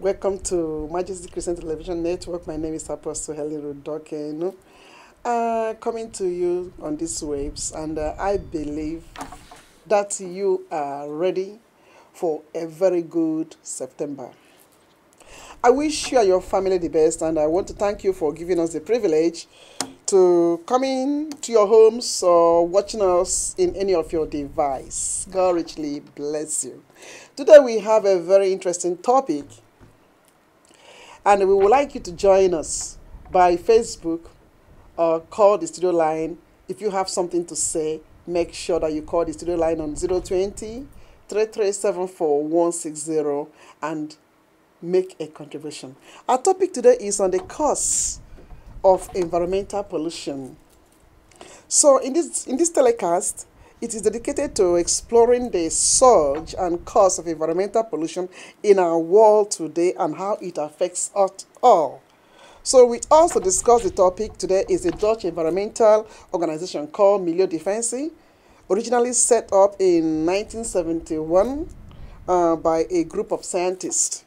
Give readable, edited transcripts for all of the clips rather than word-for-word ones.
Welcome to Majesty Christian Television Network. My name is Apostle Helen Rudokeno. Coming to you on these waves, and I believe that you are ready for a very good September. I wish you and your family the best, and I want to thank you for giving us the privilege to come in to your homes or watching us in any of your device. God richly bless you. Today we have a very interesting topic, and we would like you to join us by Facebook or call the studio line. If you have something to say, make sure that you call the studio line on 020-3374-160 and make a contribution. Our topic today is on the cause of environmental pollution. So in this telecast, it is dedicated to exploring the surge and cause of environmental pollution in our world today and how it affects us all. So with us to discuss the topic today is a Dutch environmental organization called Milieudefensie, originally set up in 1971 by a group of scientists.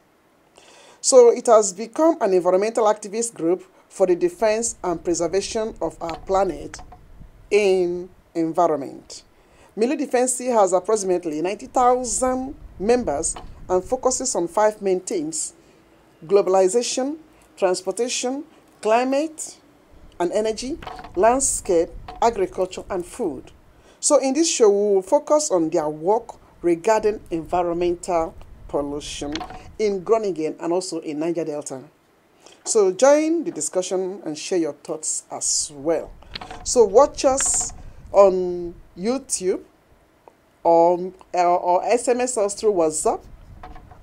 So it has become an environmental activist group for the defense and preservation of our planet and environment. Milieudefensie has approximately 90,000 members and focuses on 5 main themes: globalization, transportation, climate and energy, landscape, agriculture, and food. So in this show, we will focus on their work regarding environmental pollution in Groningen and also in Niger Delta. So join the discussion and share your thoughts as well. So watch us on YouTube or SMS us through WhatsApp,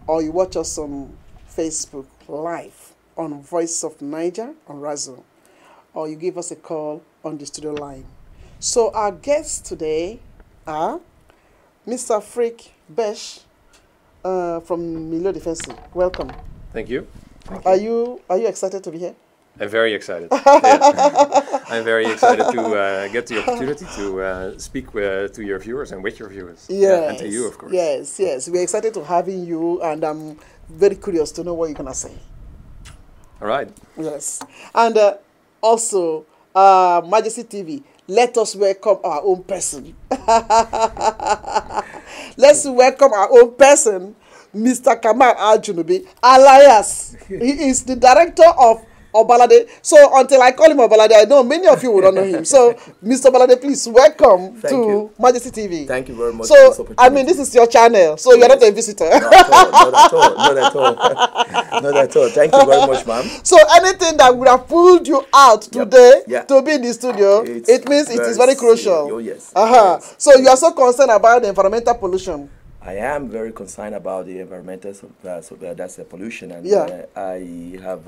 or you watch us on Facebook Live on Voice of Niger on Razo, or you give us a call on the studio line. So our guests today are Mr. Frick Besh from Milieudefensie. Welcome. Thank you. Are you excited to be here? I'm very excited. Yeah. I'm very excited to get the opportunity to speak to your viewers and with your viewers. Yes. And to you, of course. Yes. We're excited to having you, and I'm very curious to know what you're going to say. All right. Yes. And also, Majesty TV, let us welcome our own person. Let's welcome our own person, Mr. Kamal Al-Junubi, alias. He is the director of Obalade. So until I call him Obalade, I know many of you will not know him. So, Mr. Obalade, please welcome to Majesty TV. Thank you very much. So, for this I mean, this is your channel, so you're not a visitor. Not at all. Not at all. Not at all. Thank you very much, ma'am. So anything that would have pulled you out today to be in the studio, it means it is very crucial. Oh, yes. Yes. So you are so concerned about the environmental pollution. I am very concerned about the environmental that's the pollution, and I have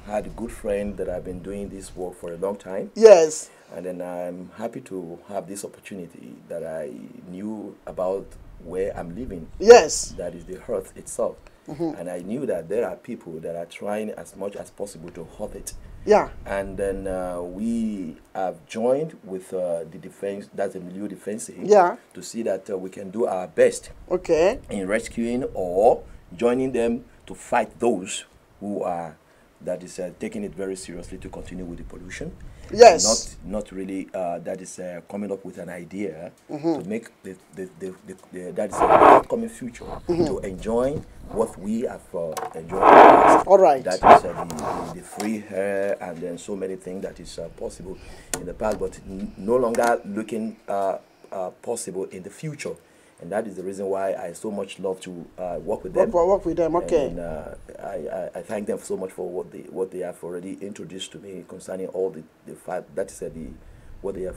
had a good friend that I've been doing this work for a long time. Yes. And then I'm happy to have this opportunity that I knew about where I'm living. Yes. That is the earth itself. And I knew that there are people that are trying as much as possible to hurt it. Yeah. And then we have joined with the defense, that's the Milieudefensie, to see that we can do our best in rescuing or joining them to fight those who are, that is taking it very seriously to continue with the pollution. Yes. Not really, that is coming up with an idea to make that is a upcoming future to enjoy what we have enjoyed. All right. That is the free air and then so many things that is possible in the past, but no longer looking possible in the future. And that is the reason why I so much love to work with them. Work with them, okay. And I thank them so much for what they have already introduced to me concerning all the fight. That is what they have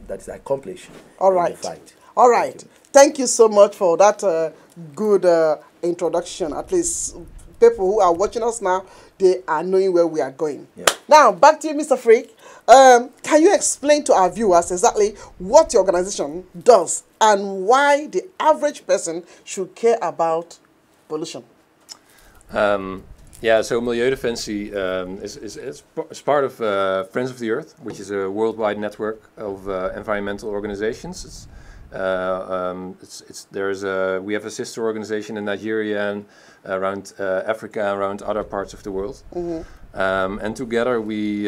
that is accomplished. All right. In the fight. All right. Thank you so much for that good introduction. At least people who are watching us now, they are knowing where we are going. Yeah. Now, back to you, Mr. Frick. Can you explain to our viewers exactly what your organization does and why the average person should care about pollution? Yeah, so Milieudefensie is part of Friends of the Earth, which is a worldwide network of environmental organizations. It's We have a sister organization in Nigeria and around Africa, around other parts of the world, and together we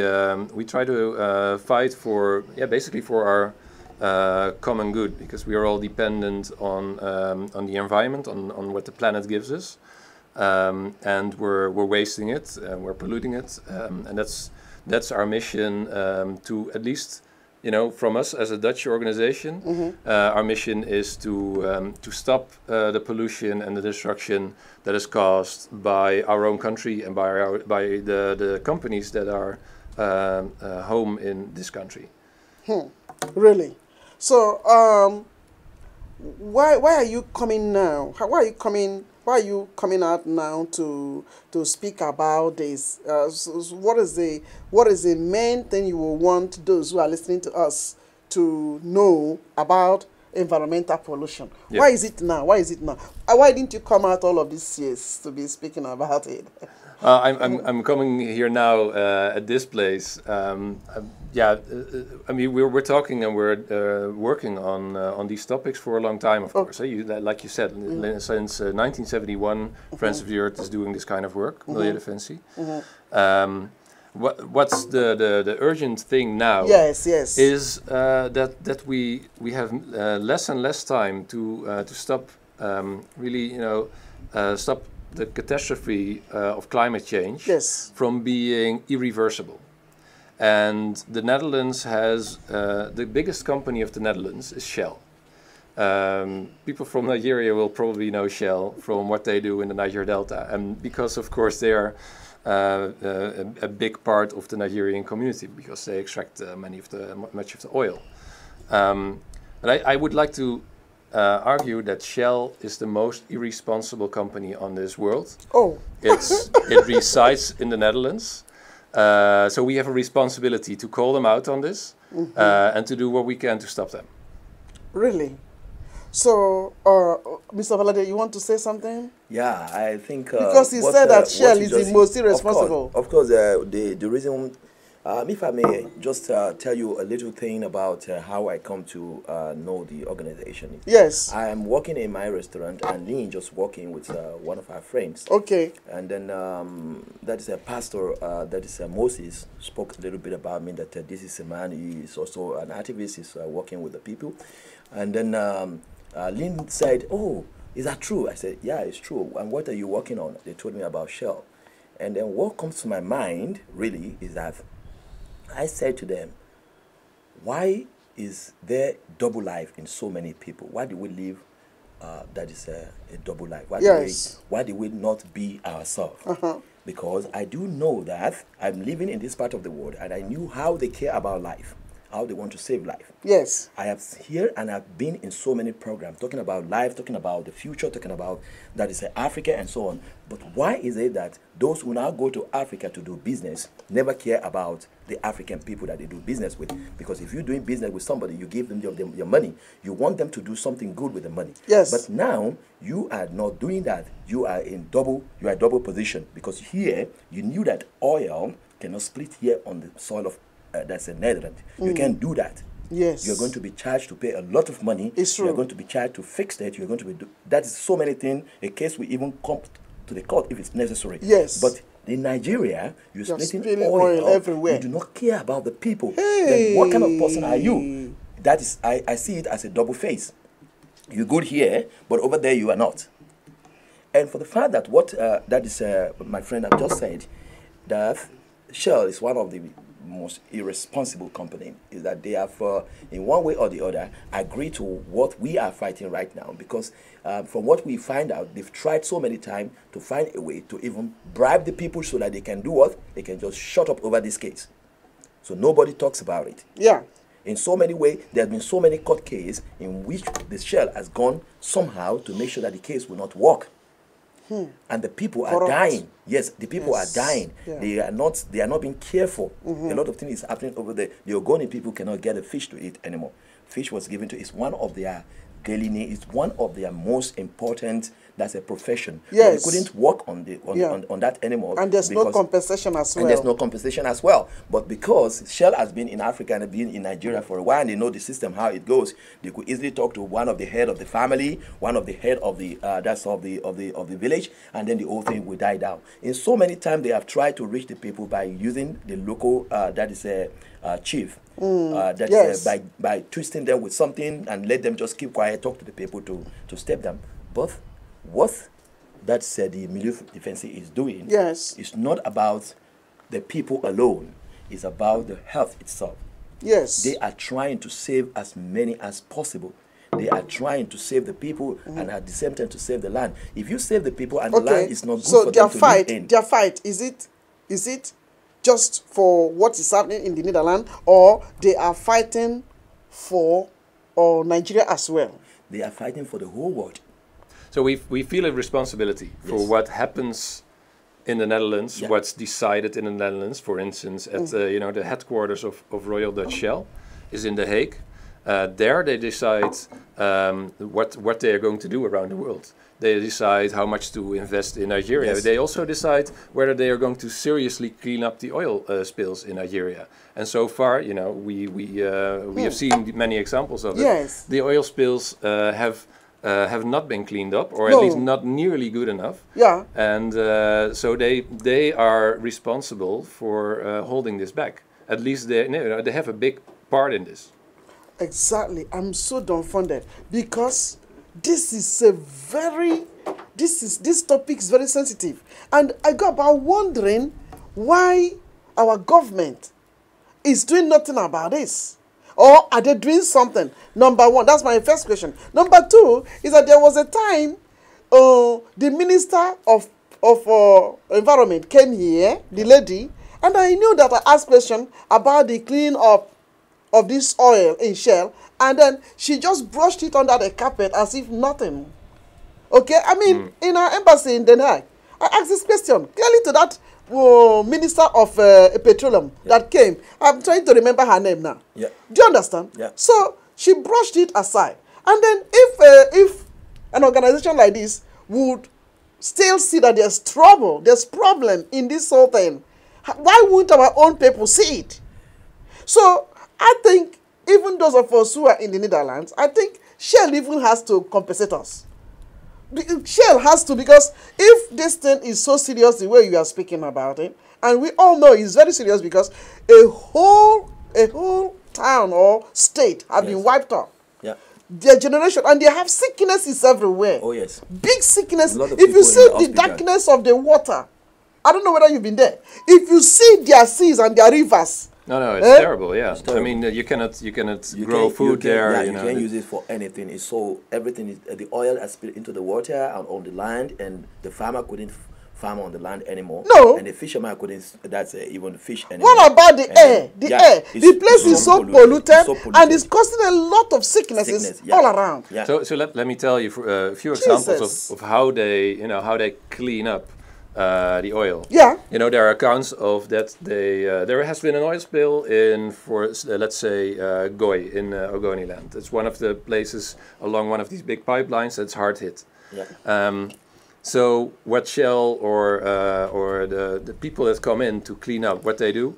try to fight for basically for our common good, because we are all dependent on the environment, on what the planet gives us, and we're wasting it, we're polluting it, and that's our mission, to at least, from us as a Dutch organization, our mission is to stop the pollution and the destruction that is caused by our own country and by the companies that are home in this country. Really? So, why are you coming now? Why are you coming out now to speak about this? What is the main thing you will want those who are listening to us to know about environmental pollution? Yeah. Why is it now? Why didn't you come out all of these years to be speaking about it? I'm coming here now at this place. I mean, we're talking and we're working on these topics for a long time, of course. Like you said, since 1971, Friends of the Earth is doing this kind of work, Milieudefensie. What's the urgent thing now? Yes. Is that we have less and less time to stop stop the catastrophe of climate change from being irreversible. And the Netherlands has, the biggest company of the Netherlands is Shell. People from Nigeria will probably know Shell from what they do in the Niger Delta, and because of course they are a big part of the Nigerian community, because they extract much of the oil. But I would like to argue that Shell is the most irresponsible company on this world. It resides in the Netherlands, so we have a responsibility to call them out on this, and to do what we can to stop them. Really? So, Mr. Valade, you want to say something? Yeah, I think because he said that Shell is the most irresponsible. Of course, the reason. If I may just tell you a little thing about how I come to know the organization. Yes. I am working in my restaurant, and Lynn just working with one of our friends. Okay. And then that is a pastor, that is Moses, spoke a little bit about me, that this is a man, he is also an activist, he's working with the people. And then Lynn said, "Oh, is that true?" I said, "Yeah, it's true. And what are you working on?" They told me about Shell. And then what comes to my mind, really, is that I said to them, why is there double life in so many people? Why do we live that is a double life? Why do we not be ourselves? Because I do know that I'm living in this part of the world, and I knew how they care about life, how they want to save life. Yes. I have here and I've been in so many programs talking about life, talking about the future, talking about that is Africa and so on. But why is it that those who now go to Africa to do business never care about the African people that they do business with? Because if you're doing business with somebody, you give them your money. You want them to do something good with the money. Yes. But now you are not doing that. You are in double position, because here you knew that oil cannot split here on the soil of that's a Netherlands. You can't do that. Yes. You're going to be charged to pay a lot of money. It's true. You're going to be charged to fix that. You're going to be that is so many things. A case we even come to the court if it's necessary. Yes. But in Nigeria, you're splitting oil everywhere. You do not care about the people. Hey. Then what kind of person are you? That is, I see it as a double face. You're good here, but over there you are not. And for the fact that what that is, my friend have just said, that Shell is one of the most irresponsible company, is that they have, in one way or the other, agreed to what we are fighting right now. Because from what we find out, they've tried so many times to find a way to even bribe the people so that they can do what? They can just shut up over this case. So nobody talks about it. Yeah. In so many ways, there have been so many court cases in which the Shell has gone somehow to make sure that the case will not work. And the people are dying. Yes, the people are dying. Yeah. They are not being careful. A lot of things is happening over there. The Ogoni people cannot get a fish to eat anymore. Fish was given to, it's one of their scaling it. It's one of their most important. That's a profession. Yes. But they couldn't work on that anymore. And there's no compensation as well. And there's no compensation as well. But because Shell has been in Africa and been in Nigeria for a while, and they know the system, how it goes, they could easily talk to one of the head of the family, one of the head of the of the village, and then the whole thing will die down. In so many times they have tried to reach the people by using the local chief. By twisting them with something and let them just keep quiet, talk to the people to step them. But what that said the Milieudefensie is doing is not about the people alone. It's about the health itself. Yes. They are trying to save as many as possible. They are trying to save the people and at the same time to save the land. If you save the people and the land is not good for them to live in. Their fight, is it just for what is happening in the Netherlands, or they are fighting for Nigeria as well? They are fighting for the whole world. So we feel a responsibility for what happens in the Netherlands, what's decided in the Netherlands. For instance, at the headquarters of Royal Dutch Shell is in The Hague. There they decide what they are going to do around the world. They decide how much to invest in Nigeria. Yes. They also decide whether they are going to seriously clean up the oil spills in Nigeria. And so far, we have seen many examples of it. Yes. The oil spills have not been cleaned up, or at least not nearly good enough. Yeah. And so they are responsible for holding this back. At least they have a big part in this. Exactly. I'm so dumbfounded because this topic is very sensitive, and I go about wondering why our government is doing nothing about this. Or are they doing something? Number one, that's my first question. Number two is that there was a time the Minister of Environment came here, the lady, and I knew that I asked question about the cleaning up of this oil in Shell, and then she just brushed it under the carpet as if nothing. Okay, I mean, in our embassy in Den Haag, I asked this question clearly to that Minister of Petroleum that came. I'm trying to remember her name now. Yeah. Do you understand? Yeah. So she brushed it aside. And then if an organization like this would still see that there's trouble, there's problem in this whole thing, why wouldn't our own people see it? So I think even those of us who are in the Netherlands, I think Shell even has to compensate us. Shell has to, because if this thing is so serious the way you are speaking about it, and we all know it's very serious because a whole town or state have been wiped out. Yeah. Their generation, and they have sicknesses everywhere. Oh yes. Big sickness. If you see the darkness of the water, I don't know whether you've been there. If you see their seas and their rivers. No, it's terrible. Yeah, it's terrible. I mean, you cannot grow food there. Yeah, you can't use it for anything. It's so everything is the oil has spilled into the water and on the land, and the farmer couldn't farm on the land anymore. No, and the fisherman couldn't. That's even fish anymore. What about the air? The air. The place is so polluted, and it's causing a lot of sicknesses all around. Yeah. So let me tell you a few examples of how they clean up the oil. Yeah. There are accounts of that. There has been an oil spill in, let's say, Goy in Ogoniland. It's one of the places along one of these big pipelines that's hard hit. Yeah. So what Shell or the people that come in to clean up, what they do,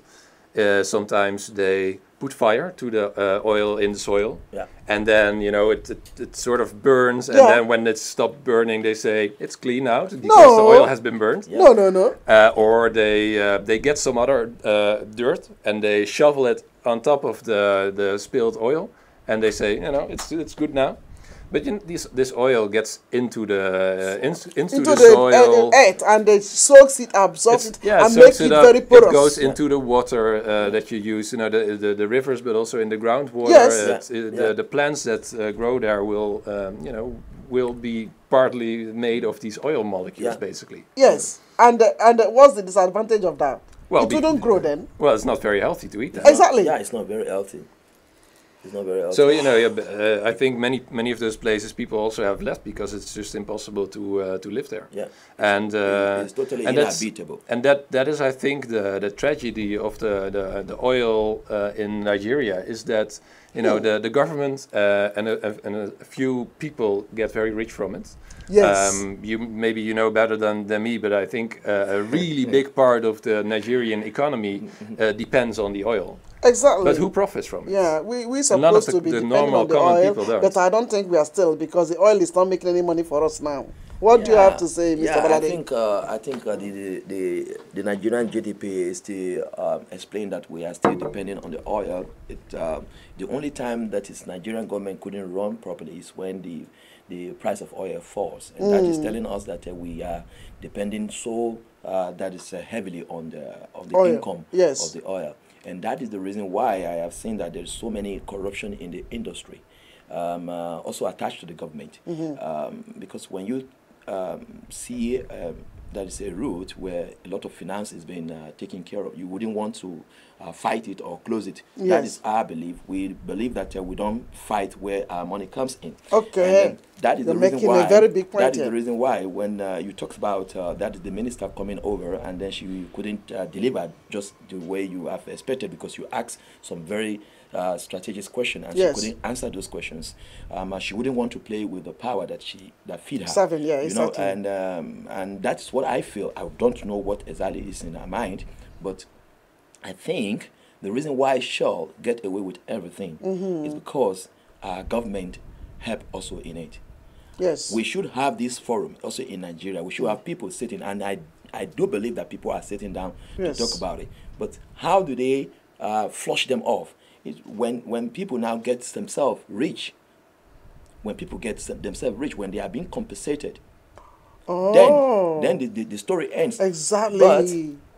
sometimes they put fire to the oil in the soil, and then it sort of burns, and then when it stops burning, they say it's clean out because the oil has been burned. No. Or they get some other dirt and they shovel it on top of the spilled oil, and they say it's good now. But this oil gets into the soil, earth, and it soaks it, absorbs it, and makes it very porous. It goes into the water that you use, the rivers, but also in the groundwater. Yes. The plants that grow there will be partly made of these oil molecules, basically. Yes, and what's the disadvantage of that? Well, it wouldn't grow then. Well, it's not very healthy to eat that. Exactly. Yeah, it's not very healthy. It's not very healthy. So I think many of those places people also have left because it's just impossible to live there. Yeah, and it's totally inhabitable. And that is, I think, the tragedy of the oil in Nigeria is that You know, the government and a few people get very rich from it. Yes. Maybe you know better than me, but I think a really big part of the Nigerian economy depends on the oil. Exactly. But who profits from it? Yeah, we're supposed to be depending on the oil, but I don't think we are still, because the oil is not making any money for us now. What do you have to say, Mr. Balade? I think the Nigerian GDP is still explained that we are still dependent on the oil. The only time that its Nigerian government couldn't run properly is when the price of oil falls, and that is telling us that we are depending that is heavily on the oil. Income of the oil, and that is the reason why I have seen that there's so many corruption in the industry, also attached to the government, because when you see that is a route where a lot of finance is being taken care of, you wouldn't want to fight it or close it. Yes. That is our belief. We believe that we don't fight where our money comes in. Okay. That is You're the reason making why. A very big point that is the reason why when you talked about that is the minister coming over and then she couldn't deliver just the way you have expected, because you asked some very strategic question and yes. she couldn't answer those questions. She wouldn't want to play with the power that feed her. Seven, yeah, you know, and that's what I feel. I don't know what exactly is in her mind, but I think the reason why Shell get away with everything is because our government help also in it. Yes. We should have this forum also in Nigeria. We should have people sitting, and I do believe that people are sitting down to talk about it. But how do they flush them off? When people now get themselves rich, when they are being compensated, then the story ends. Exactly. But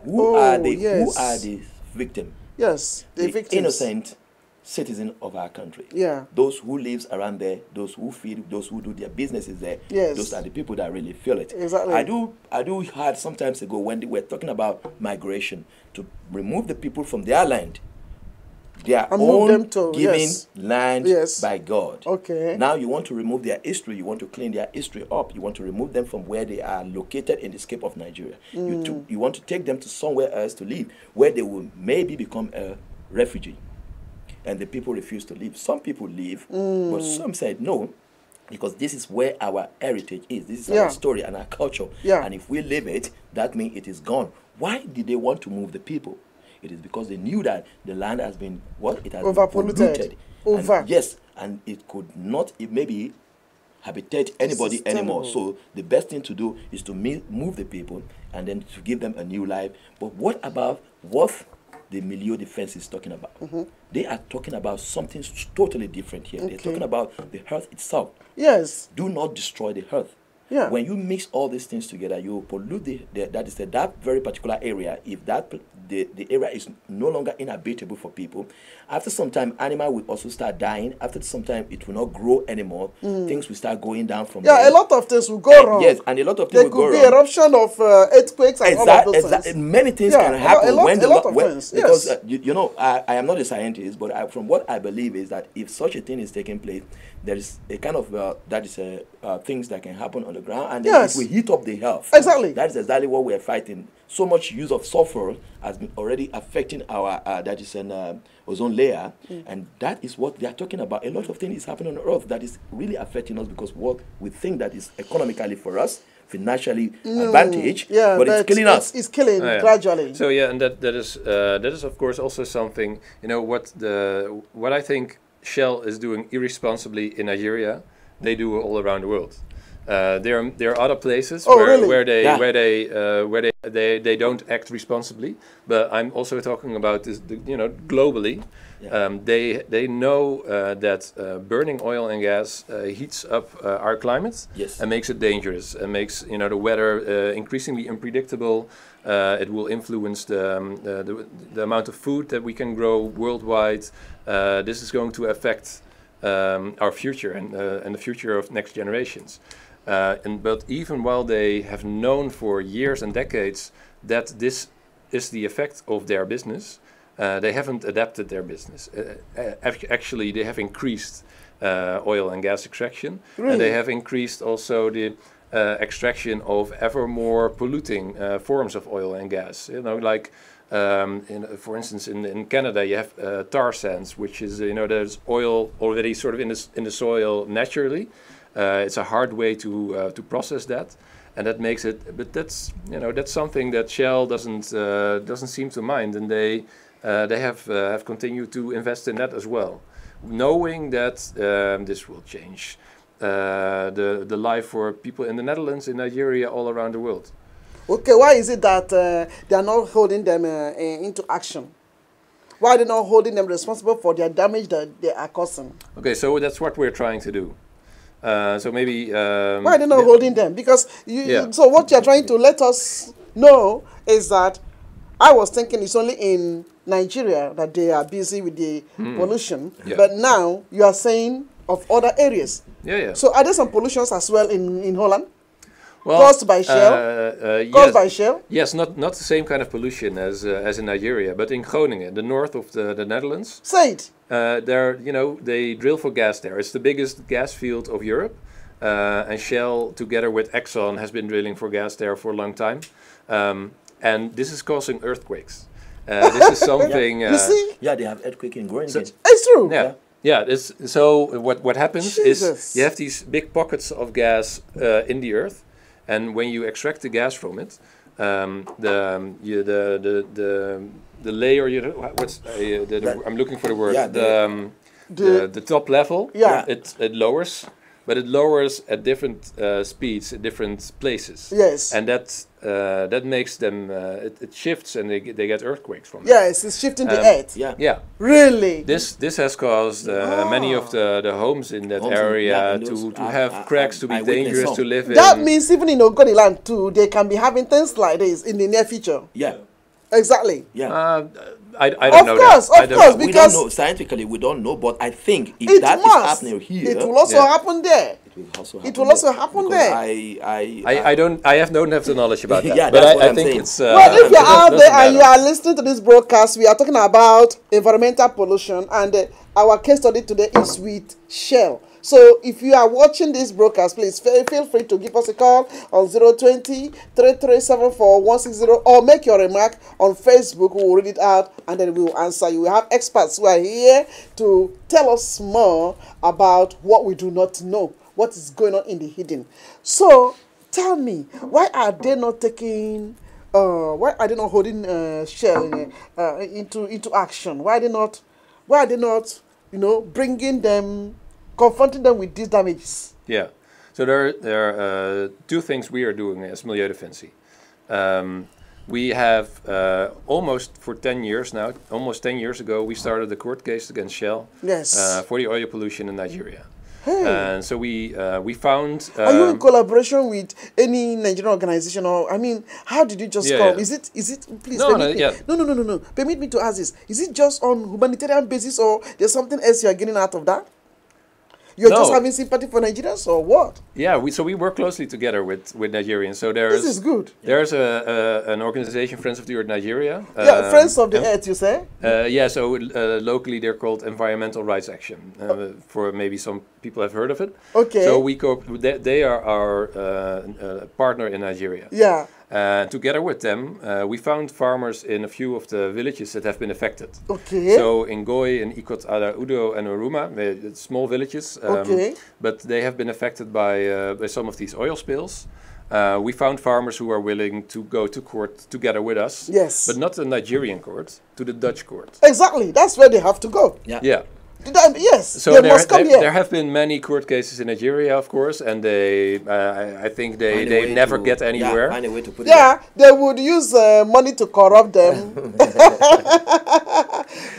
who are the victim? Yes, the victims. Innocent citizen of our country. Yeah. Those who lives around there, those who feed, those who do their businesses there. Yes. Those are the people that really feel it. Exactly. I do heard some times ago when they were talking about migration to remove the people from their land. Their own given land by God. Okay. Now you want to remove their history. You want to clean their history up. You want to remove them from where they are located in the scape of Nigeria. You want to take them to somewhere else to live, where they will maybe become a refugee. And the people refuse to leave. Some people leave, but some said no, because this is where our heritage is. This is our story and our culture. Yeah. And if we leave it, that means it is gone. Why did they want to move the people? It is because they knew that the land has been It has been polluted. Yes, and it could not maybe habitate anybody anymore. So the best thing to do is to move the people and then to give them a new life. But what about what the Milieudefensie is talking about? They are talking about something totally different here. They're talking about the earth itself. Yes. Do not destroy the earth. Yeah. When you mix all these things together, you pollute that very particular area. If the area is no longer inhabitable for people, after some time, animal will also start dying. After some time, it will not grow anymore. Things will start going down from there. A lot of things will go wrong. Yes, and a lot of things will go wrong. There could be eruption of earthquakes and all of those things. Many things can happen a lot of things. Because I am not a scientist, but from what I believe is that if such a thing is taking place, there is a kind of things that can happen on the ground, and then it will heat up the earth. Exactly. That is exactly what we are fighting. So much use of sulfur has been already affecting our ozone layer, and that is what they are talking about. A lot of things is happening on Earth that is really affecting us because what we think that is economically for us, financially advantage, but it's killing us. It's killing gradually. So and that is of course also something, what I think Shell is doing irresponsibly in Nigeria, they do all around the world. There are other places where they don't act responsibly, but I'm also talking about this, globally. They know that burning oil and gas heats up our climate and makes it dangerous and makes the weather increasingly unpredictable. It will influence the amount of food that we can grow worldwide. This is going to affect our future and the future of next generations. But even while they have known for years and decades that this is the effect of their business, they haven't adapted their business. Actually, they have increased oil and gas extraction, and they have increased also the extraction of ever more polluting forms of oil and gas. For instance, in Canada, you have tar sands, which is there's oil already sort of in the soil naturally. It's a hard way to process that, and that makes it. But that's that's something that Shell doesn't seem to mind, and they have continued to invest in that as well, knowing that this will change the life for people in the Netherlands, in Nigeria, all around the world. Okay, why is it that they are not holding them into action? Why are they not holding them responsible for their damage that they are causing? Okay, so that's what we're trying to do. So maybe... why are they not holding them? Because so what you're trying to let us know is that I was thinking it's only in Nigeria that they are busy with the pollution, but now you are saying of other areas. Yeah. So are there some pollutions as well in Holland? Well, caused by Shell? Caused by Shell? Yes, not the same kind of pollution as in Nigeria, but in Groningen, the north of the Netherlands. Say it. They drill for gas there. It's the biggest gas field of Europe, and Shell, together with Exxon, has been drilling for gas there for a long time, and this is causing earthquakes. This is something. You see? Yeah, they have earthquake in Groningen. So, it's true. Yeah. Yeah, so what happens is you have these big pockets of gas in the earth, and when you extract the gas from it, the layer I'm looking for the word, the top level, it lowers, but it lowers at different speeds at different places. Yes, and that makes them it shifts, and they get earthquakes from it. Yes, it's shifting the earth. Yeah. Really. This has caused many of the homes in that area to have cracks, to be dangerous to live in. That means even in Ogoniland too, they can be having things like this in the near future. Yeah. Exactly. Yeah. I don't know. Of course, because we don't know. Scientifically, we don't know, but I think if that is happening here, it will also happen there. It will also happen there. I don't have the knowledge about that. Yeah, but that's what I I'm think saying. it's. Well, if you're out there and you are listening to this broadcast, we are talking about environmental pollution, and our case study today is with Shell. So if you are watching this broadcast, please feel free to give us a call on 020-3374-160 or make your remark on Facebook. We will read it out and then we will answer you. We have experts who are here to tell us more about what we do not know, what is going on in the hidden. So tell me, why are they not taking, why are they not holding Shell into action? Why are they not, bringing them, confronting them with these damages? Yeah, so there are two things we are doing as Milieudefensie. We have almost 10 years ago, we started a court case against Shell for the oil pollution in Nigeria. Hey. And so we found... are you in collaboration with any Nigerian organization, or, I mean, how did you just come? Yeah. Is it, please, No. Permit me to ask this. Is it just on humanitarian basis, or there's something else you're getting out of that? You're just having sympathy for Nigerians, or what? Yeah, we work closely together with Nigerians. So this is good. There's an organization, Friends of the Earth Nigeria. Friends of the Earth, you say? So locally they're called Environmental Rights Action. For maybe some people have heard of it. Okay. So they are our partner in Nigeria. Yeah. Together with them, we found farmers in a few of the villages that have been affected. Okay. So in Goy, in Ikot, Ada, Udo, and Oruma, small villages. But they have been affected by some of these oil spills. We found farmers who are willing to go to court together with us. Yes. But not the Nigerian court, to the Dutch court. Exactly. That's where they have to go. Yeah. Yes, so they must come here. There have been many court cases in Nigeria, of course, and I think they never get anywhere. Find a way to put they would use money to corrupt them.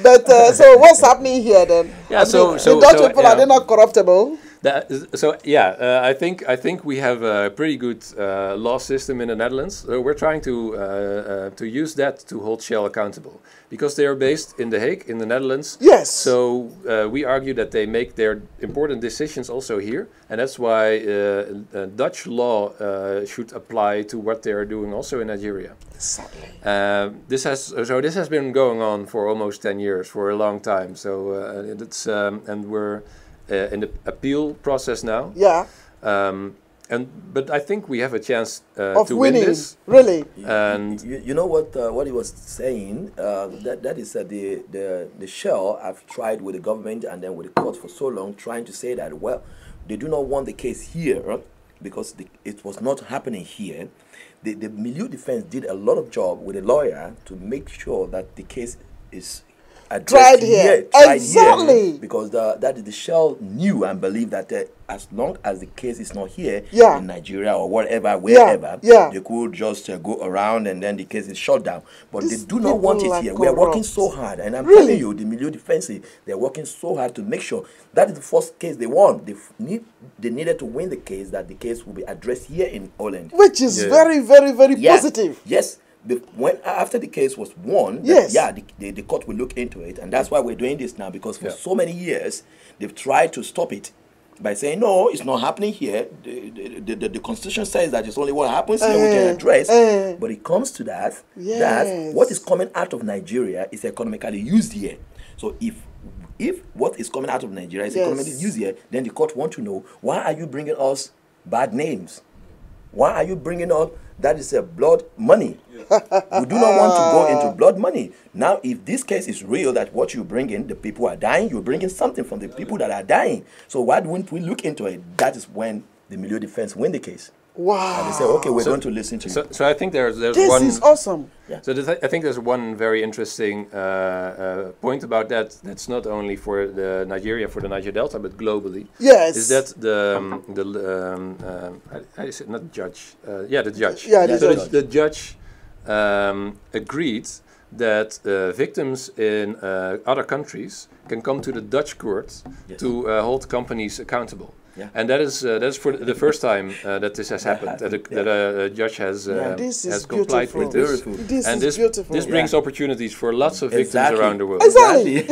But so what's happening here then? Yeah, the Dutch people, are they not corruptible? I think we have a pretty good law system in the Netherlands. So we're trying to use that to hold Shell accountable, because they are based in The Hague, in the Netherlands. Yes. So we argue that they make their important decisions also here, and that's why Dutch law should apply to what they are doing also in Nigeria. Exactly. This has been going on for almost 10 years, for a long time. So and we're in the appeal process now. Yeah. But I think we have a chance of to winning, win this. Really. And you know what he was saying? That is the Shell have tried with the government and then with the court for so long, trying to say that, well, they do not want the case here because it was not happening here. The Milieudefensie did a lot of job with a lawyer to make sure that the case is tried here. Exactly. Here, because the Shell knew and believed that as long as the case is not here in Nigeria or whatever, wherever, they could just go around and then the case is shut down. But they do not want it here. We are working so hard, and I'm telling you, the Milieudefensie, they're working so hard to make sure that is the first case they won. They needed to win the case, that the case will be addressed here in Holland, which is very, very, very positive. Yes. After the case was won, the court will look into it, and that's why we're doing this now, because for so many years they've tried to stop it by saying, no, it's not happening here. The Constitution says that it's only what happens here we can address. But it comes to that, that what is coming out of Nigeria is economically used here. So if what is coming out of Nigeria is economically used here, then the court want to know, why are you bringing us bad names? Why are you bringing up that is blood money? We do not want to go into blood money. Now, if this case is real, that what you bring in, the people are dying, you're bringing something from the people that are dying. So why wouldn't we look into it? That is when the Milieudefensie win the case. Wow. And they say, okay, we're going to listen to you. So I think there's this one... This is awesome. So I think there's one very interesting point about that. That's not only for the Nigeria, for the Niger Delta, but globally. Yes. Is that how is it, not judge? The judge. Yeah, the judge agreed that victims in other countries can come to the Dutch court to hold companies accountable. Yeah. And that is for the first time that this has happened, that a judge has complied with this. And this brings opportunities for lots of victims around the world. Exactly.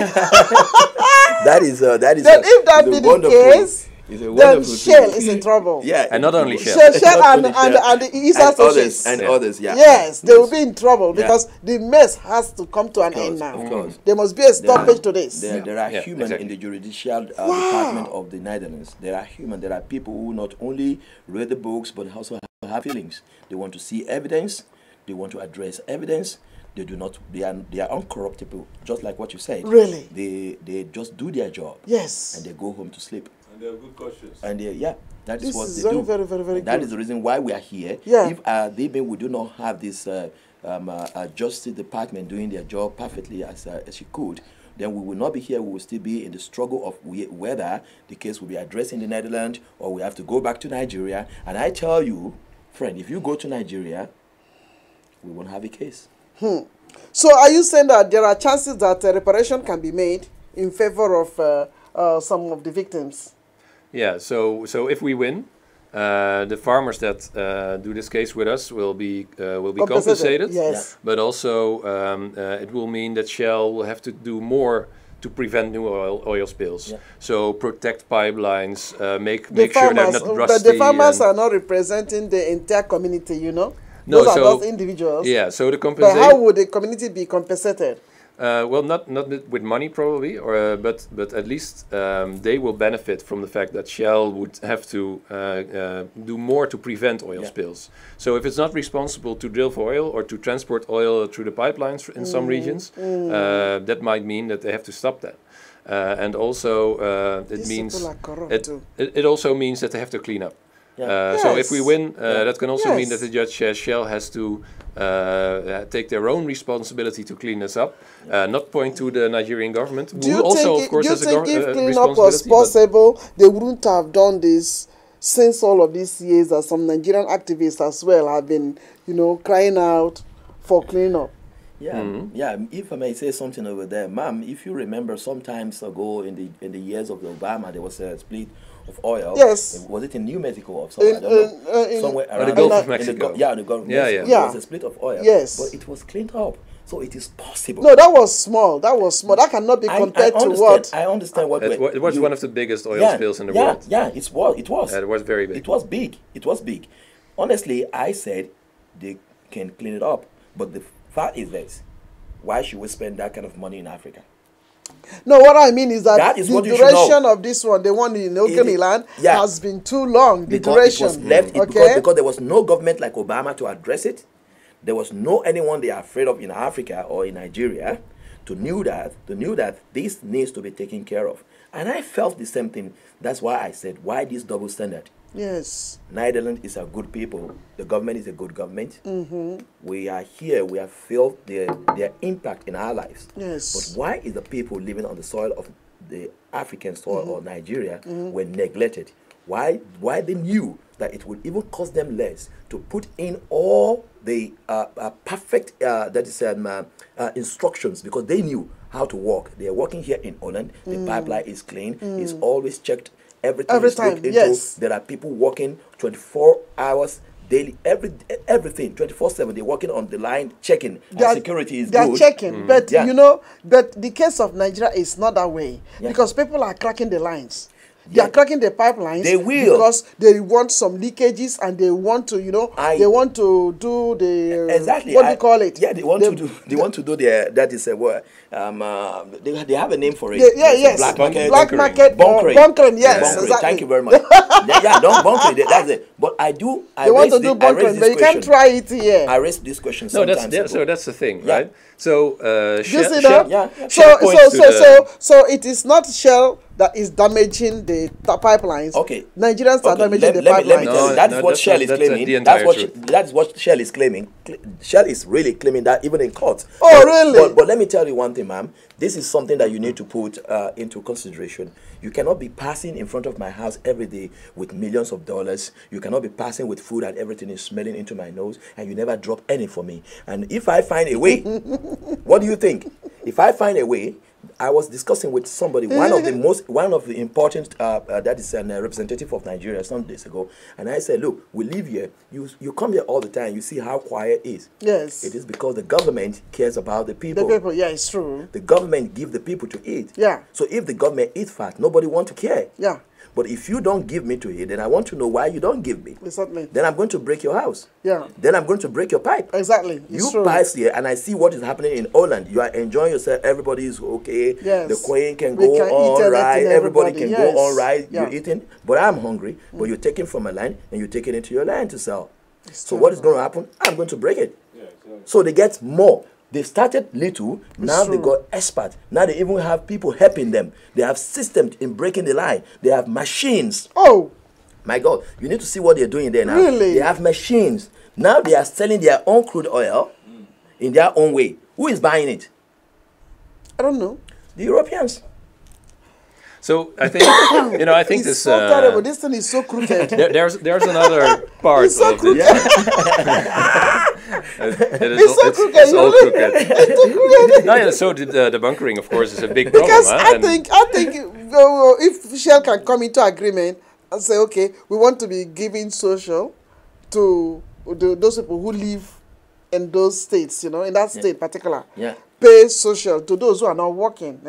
that is if that be the case, then Shell is in trouble. Yeah, and not only Shell. Shell and the East Associates. And others, yeah. Yes, they will be in trouble because the mess has to come to an end now. Of course. There must be a stoppage to this. There are humans in the judicial department of the Netherlands. There are humans. There are people who not only read the books but also have feelings. They want to see evidence. They want to address evidence. They do not. They are uncorruptible, just like what you said. Really. They just do their job. Yes. And they go home to sleep. They have good conscience. And that is what they do. This is very, very, very That good. is the reason why we are here. Yeah. If we do not have this Justice Department doing their job perfectly as she could, then we will not be here. We will still be in the struggle of whether the case will be addressed in the Netherlands or we have to go back to Nigeria. And I tell you, friend, if you go to Nigeria, we won't have a case. So are you saying that there are chances that reparation can be made in favor of some of the victims? Yeah, so if we win, the farmers that do this case with us will be compensated. Yes. But also it will mean that Shell will have to do more to prevent new oil spills. Yeah. So protect pipelines, make sure they're not rusty. But the farmers are not representing the entire community, you know? No, Those are those individuals. Yeah, so the compensation. But how would the community be compensated? Well, not with money probably, or but at least they will benefit from the fact that Shell would have to do more to prevent oil spills. So if it's not responsible to drill for oil or to transport oil through the pipelines in some regions, that might mean that they have to stop that. And also it means it also means that they have to clean up. So if we win, that can also mean that the judge says Shell has to take their own responsibility to clean this up, not point to the Nigerian government, who also, of course, has a responsibility. Do you think if cleanup was possible, they wouldn't have done this since all of these years that some Nigerian activists as well have been, crying out for cleanup? Yeah, if I may say something over there, ma'am, if you remember some times ago in the years of Obama, there was a split of oil. Yes. Was it in New Mexico or somewhere? I don't know. Somewhere around the Gulf of Mexico. the Gulf of Mexico. Yeah. There was a split of oil. Yes. But it was cleaned up. So it is possible. No, that was small. That cannot be compared to what? I understand what it was one of the biggest oil spills in the world. Yeah, it was. It was very big. It was big. Honestly, I said they can clean it up. But the fact is this. Why should we spend that kind of money in Africa? No, what I mean is that is the duration of this one, the one in Ogoniland, has been too long. The duration. It was left because there was no government like Obama to address it. There was no anyone they are afraid of in Africa or in Nigeria to knew that this needs to be taken care of. And I felt the same thing. That's why I said, why this double standard? Yes. Netherlands is a good people. The government is a good government. We are here. We have felt their impact in our lives. Yes. But why is the people living on the soil of the African soil or Nigeria were neglected? Why they knew that it would even cost them less to put in all the perfect instructions, because they knew how to work. They are working here in Holland. The pipeline is clean. It's always checked. Every time, yes. There are people working 24 hours daily, everything, 24/7. They're working on the line, checking. Security is good. They're checking, but you know, but the case of Nigeria is not that way, because people are cracking the lines. They are cracking the pipelines. They will, because they want some leakages, and they want to, you know, they want to do the exactly what do you call it? Yeah, they want to do. They want to do their. That is a word. They have a name for it. Yes. Black market bunkering. Yes, bunkering. Exactly. Thank you very much. Don't bunkering. That's it. But I do. They want to do bunkering, but you can't try it here. I raised this question sometimes. So that's the thing, right? So so it is not Shell that is damaging the pipelines. Okay. Nigerians are damaging the pipelines. Let me tell you, that's what Shell is claiming. That's what Shell is claiming. Shell is really claiming that even in court. Oh, really? But let me tell you one thing, ma'am. This is something that you need to put into consideration. You cannot be passing in front of my house every day with millions of dollars. You cannot be passing with food and everything is smelling into my nose, and you never drop any for me. And if I find a way, what do you think? If I find a way, I was discussing with somebody, one of the important that is a representative of Nigeria some days ago, and I said, look, we live here. You come here all the time. You see how quiet it is. Yes. It is because the government cares about the people. The people, yeah, it's true. The government give the people to eat. Yeah. So if the government eats fat, nobody want to care. Yeah. But if you don't give me to eat, then I want to know why you don't give me. Exactly. Then I'm going to break your house. Yeah. Then I'm going to break your pipe. Exactly. You pass here, and I see what is happening in Holland. You are enjoying yourself. Everybody is okay. Yes. The queen can go on right. Everybody can go on right. Yeah. You're eating. But I'm hungry. But you're taking from my land, and you're taking it to your land to sell. So what is going to happen? I'm going to break it. Yeah, exactly. So they get more. They started little, now they got expert. Now they even have people helping them. They have systems in breaking the line. They have machines. Oh. My God, you need to see what they're doing there now. Really? They have machines. Now they are selling their own crude oil in their own way. Who is buying it? I don't know. The Europeans. So I think I think it's this so terrible. This thing is so crooked. There's another part it's so of crooked. this. It's all crooked. No, yeah, so the bunkering, of course, is a big problem. Because I think if Shell can come into agreement and say, okay, we want to be giving social to those people who live in those states, in that state particular. Yeah. Pay social to those who are not working.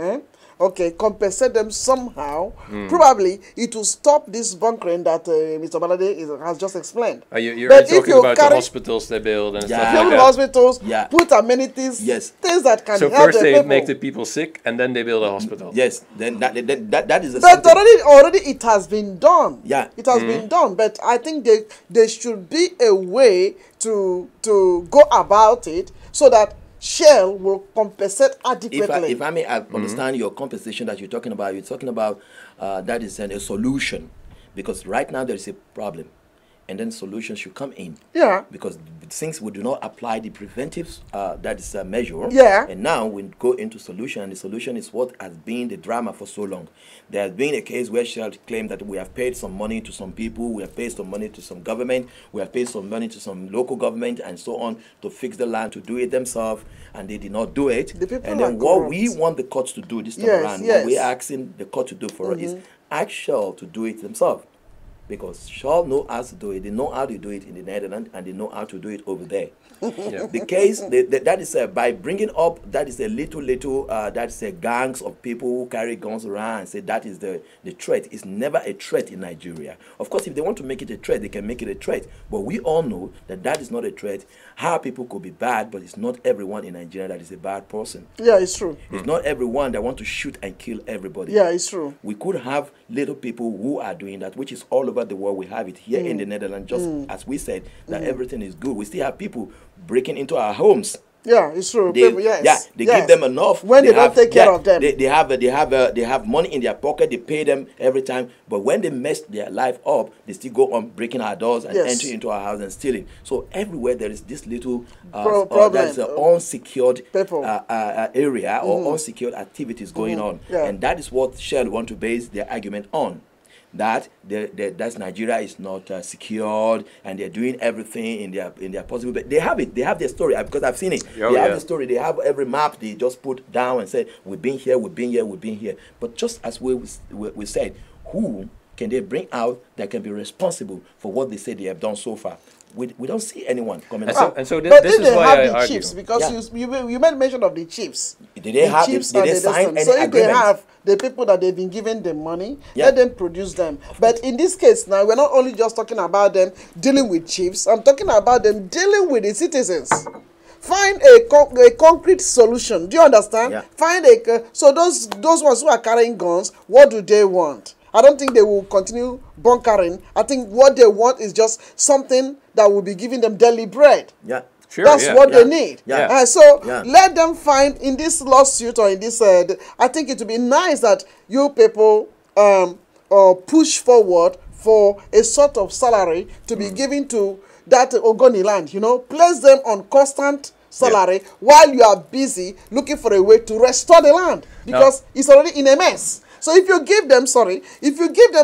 Okay, compensate them somehow. Probably it will stop this bunkering that Mr. Balade has just explained. You're talking about the hospitals they build and stuff like that. Hospitals, put amenities, things that can help the people. So first they make the people sick, and then they build a hospital. Yes, then that is the. But already it has been done. Yeah, it has been done. But I think there should be a way to go about it so that Shell will compensate adequately. If I may understand your compensation that you're talking about that is a solution, because right now there is a problem, and then solutions should come in. Yeah. Because since we do not apply the preventive that is a measure. Yeah. And now we go into solution, and the solution is what has been the drama for so long. There has been a case where Shell claimed that we have paid some money to some people, we have paid some money to some government, we have paid some money to some local government and so on to fix the land, to do it themselves, and they did not do it. And then what we want the courts to do this time around, what we're asking the court to do for us is ask Shell to do it themselves. because Shell know how to do it. They know how to do it in the Netherlands, and they know how to do it over there. Yeah. The case that is by bringing up that is a little that is a gangs of people who carry guns around and say that is the threat. It's never a threat in Nigeria. Of course, if they want to make it a threat, they can make it a threat. But we all know that that is not a threat. How people could be bad, but it's not everyone in Nigeria that is a bad person. Yeah, it's true. It's not everyone that want to shoot and kill everybody. Yeah, it's true. We could have little people who are doing that, which is all over the world. We have it here in the Netherlands, just as we said, that everything is good. We still have people breaking into our homes. Yeah, it's true. They, give them enough when they don't take care of them. They have money in their pocket. They pay them every time. But when they mess their life up, they still go on breaking our doors and entering into our house and stealing. So everywhere there is this little problem. That's an unsecured area or unsecured activities going on, and that is what Shell want to base their argument on. That Nigeria is not secured, and they're doing everything in their possible. But they have it. They have their story because I've seen it. They have the story. They have every map. They just put down and say we've been here, we've been here, we've been here. But just as we said, who can they bring out that can be responsible for what they say they have done so far? We don't see anyone coming out. And so this is why I argue. Chiefs, because you made mention of the chiefs. Did they sign any so if agreement? they have the people that they've been giving the money, let them produce them. But in this case now, we're not only just talking about them dealing with chiefs. I'm talking about them dealing with the citizens. Find a concrete solution. Do you understand? Yeah. Find so those ones who are carrying guns, what do they want? I don't think they will continue bunkering. I think what they want is just something that will be giving them daily bread. Yeah, sure. That's what they need. Yeah. Let them find in this lawsuit or in this. I think it would be nice that you people push forward for a sort of salary to be given to that Ogoni land. You know, place them on constant salary while you are busy looking for a way to restore the land because it's already in a mess. So if you give them,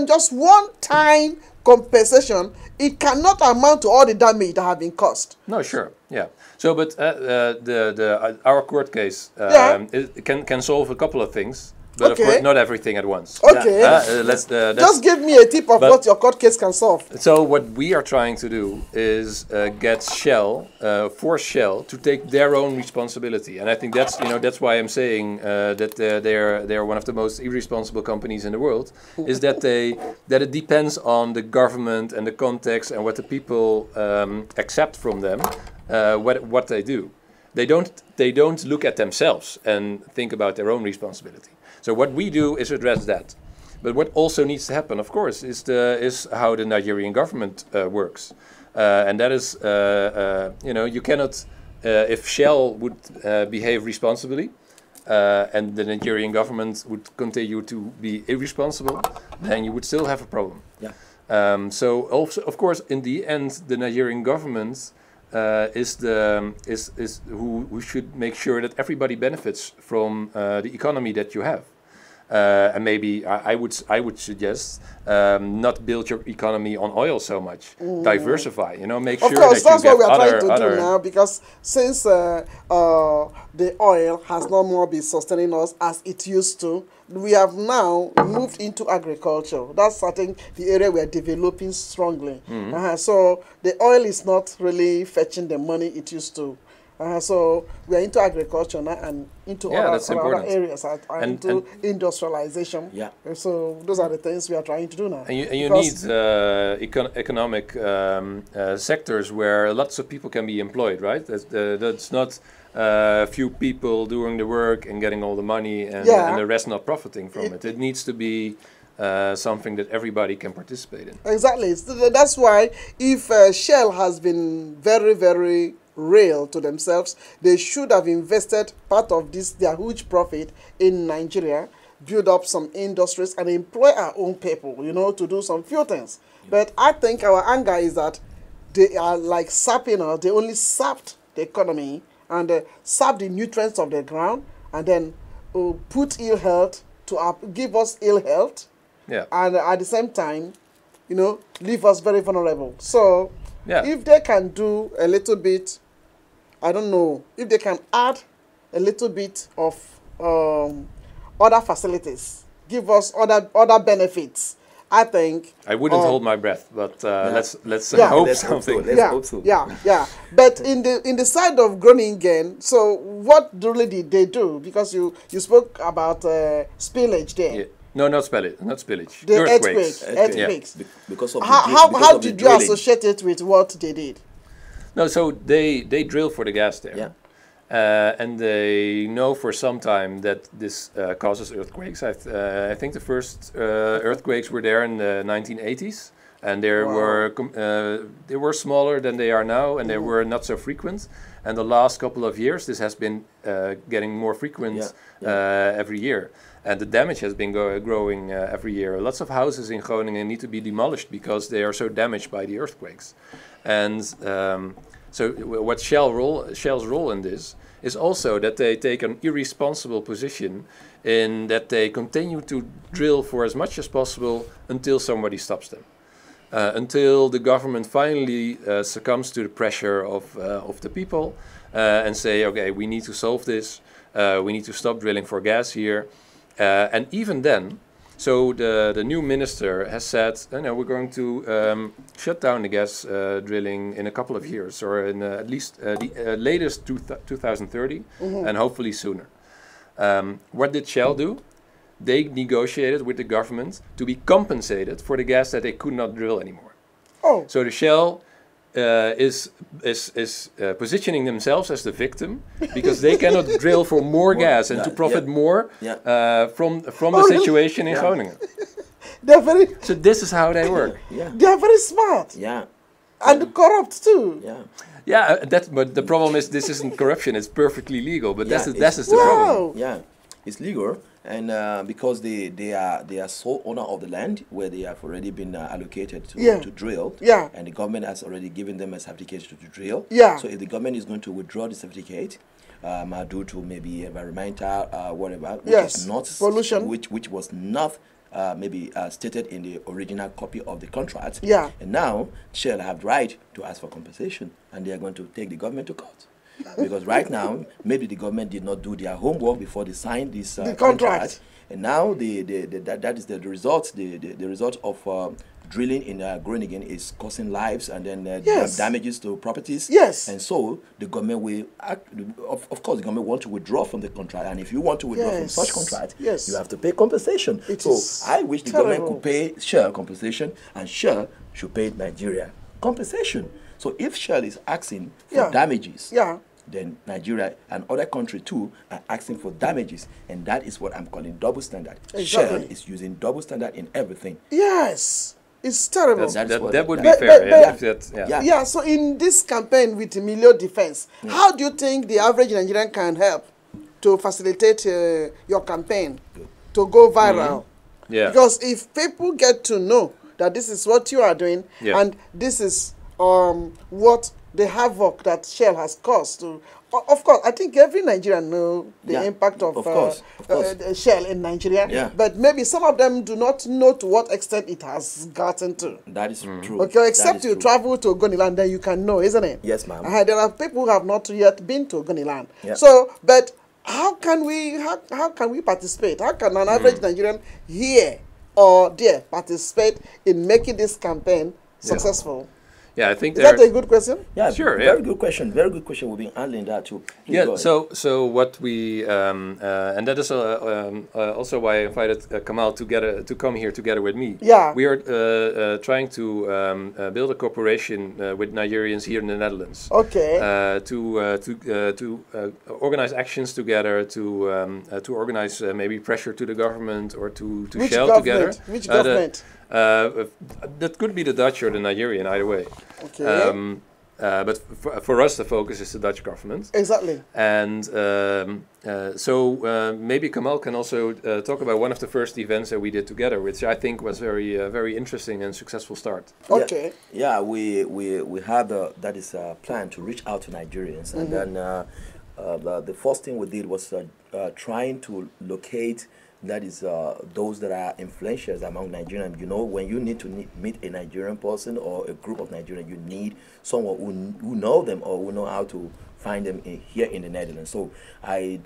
just one-time compensation, it cannot amount to all the damage that have been caused. No, sure, yeah. So, but our court case can solve a couple of things, but of course not everything at once. Okay. Just give me a tip of what your court case can solve. So what we are trying to do is get Shell, force Shell to take their own responsibility, and I think that's why I'm saying that they're one of the most irresponsible companies in the world. Is that it depends on the government and the context and what the people accept from them, what they do. They don't look at themselves and think about their own responsibility. So what we do is address that. But what also needs to happen, of course, is how the Nigerian government works. And that is, you cannot, if Shell would behave responsibly, and the Nigerian government would continue to be irresponsible, then you would still have a problem. Yeah. So also, of course, in the end, the Nigerian government is who should make sure that everybody benefits from the economy that you have. And maybe I would suggest not build your economy on oil so much. Diversify, make sure that you get other... Of course, that's what we are trying to do now, because since the oil has no more been sustaining us as it used to, we have now moved into agriculture. That's, I think, the area we are developing strongly. So the oil is not really fetching the money it used to. So we are into agriculture now and into other areas, into industrialization. Yeah. So those are the things we are trying to do now. And you need economic sectors where lots of people can be employed, right? That's not a few people doing the work and getting all the money and the rest not profiting from it. It needs to be something that everybody can participate in. Exactly. That's why if Shell has been very, very real to themselves, they should have invested part of their huge profit in Nigeria, build up some industries and employ our own people, to do some few things. But I think our anger is that they are like sapping us. They only sapped the economy and sap the nutrients of the ground and then put ill health to give us ill health. Yeah. And at the same time, leave us very vulnerable. So if they can do a little bit, I don't know, if they can add a little bit of other facilities, give us other benefits, I think I wouldn't hold my breath, but let's hope something. Let's hope so. Yeah. But in the side of Groningen, so what really did they do? Because you spoke about spillage there. Yeah. No, not spillage. The Earthquakes. Earthquakes. Yeah. Because of how did you associate it with what they did? No, so they drill for the gas there. Yeah. And they know for some time that this causes earthquakes. I think the first earthquakes were there in the 1980s, and they were smaller than they are now, and they were not so frequent. And the last couple of years, this has been getting more frequent every year, and the damage has been growing every year. Lots of houses in Groningen need to be demolished because they are so damaged by the earthquakes, and so what Shell's role in this is also that they take an irresponsible position in that they continue to drill for as much as possible until somebody stops them. Until the government finally succumbs to the pressure of the people and say, okay, we need to solve this, we need to stop drilling for gas here. And even then, so the new minister has said, no, we're going to shut down the gas drilling in a couple of years, or in at least the latest 2030, and hopefully sooner. What did Shell do? They negotiated with the government to be compensated for the gas that they could not drill anymore. Oh. So the Shell is positioning themselves as the victim because they cannot drill for more gas and to profit more from the situation in Groningen. They're very. So this is how they work. They are very smart. Yeah. And corrupt too. Yeah. Yeah, but the problem is this isn't corruption; it's perfectly legal. But that's the problem. Yeah, it's legal, and because they are sole owner of the land where they have already been allocated to drill. Yeah. And the government has already given them a certificate to drill. Yeah. So if the government is going to withdraw the certificate, due to maybe environmental whatever, which is not pollution, which was not maybe stated in the original copy of the contract. Yeah. And now Shell have the right to ask for compensation, and they are going to take the government to court. Because right now, maybe the government did not do their homework before they signed this contract. And now that is the result. The result of drilling in Groningen is causing lives and then damages to properties. Yes. And so the government will, of course, the government wants to withdraw from the contract. And if you want to withdraw from such contract, you have to pay compensation. So I wish the government could pay Shell compensation, and Shell should pay Nigeria compensation. So if Shell is asking for damages, then Nigeria and other countries too are asking for damages, and that is what I'm calling double standard. Exactly. Shell is using double standard in everything. Yes, it's terrible. That would be fair. Yeah. So in this campaign with Milieudefensie, how do you think the average Nigerian can help to facilitate your campaign to go viral? Yeah. Because if people get to know that this is what you are doing and this is what the havoc that Shell has caused to, of course, I think every Nigerian know the impact of Shell in Nigeria. Yeah. But maybe some of them do not know to what extent it has gotten to. That is true. Okay, except you travel to Ogoniland, then you can know, isn't it? Yes, ma'am. There are people who have not yet been to Ogoniland. Yeah. So, but how can we participate? How can an average Nigerian here or there participate in making this campaign successful? Yeah, I think is that a good question? Yeah, sure. Very good question. Very good question. We've been handling that too. Please So what we and that is also why I invited Kamal to come here together with me. Yeah, we are trying to build a cooperation with Nigerians here in the Netherlands. Okay. To organize actions together, to organize maybe pressure to the government or to Shell together. Which government? That could be the Dutch or the Nigerian, either way. Okay. But for us, the focus is the Dutch government. Exactly. And so maybe Kamal can also talk about one of the first events that we did together, which I think was very interesting and successful start. Okay. Yeah, we had that is a plan to reach out to Nigerians, and then the first thing we did was trying to locate. That is those that are influential among Nigerians. You know, when you need to meet a Nigerian person or a group of Nigerians, you need someone who know them or who know how to find them here in the Netherlands. So I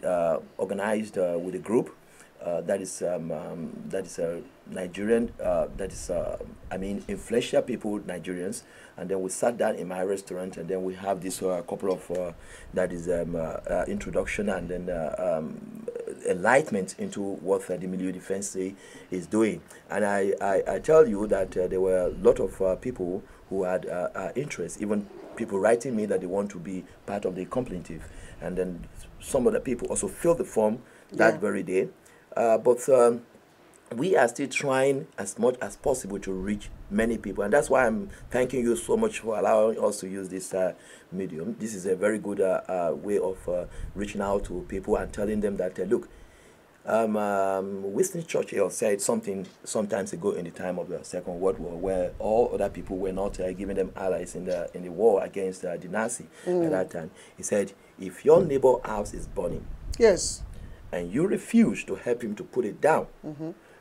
organized with a group that is Nigerian, I mean, influential people, Nigerians, and then we sat down in my restaurant, and then we have this couple of introduction and then enlightenment into what the Milieudefensie is doing. And I tell you that there were a lot of people who had interest, even people writing me that they want to be part of the completive, and then some of the people also filled the form that very day. But we are still trying as much as possible to reach many people, and that's why I'm thanking you so much for allowing us to use this medium. This is a very good way of reaching out to people and telling them that look, Winston Churchill said something sometimes ago in the time of the Second World War, where all other people were not giving them allies in the war against the Nazi at that time. He said, if your neighbor house is burning, yes, and you refuse to help him to put it down,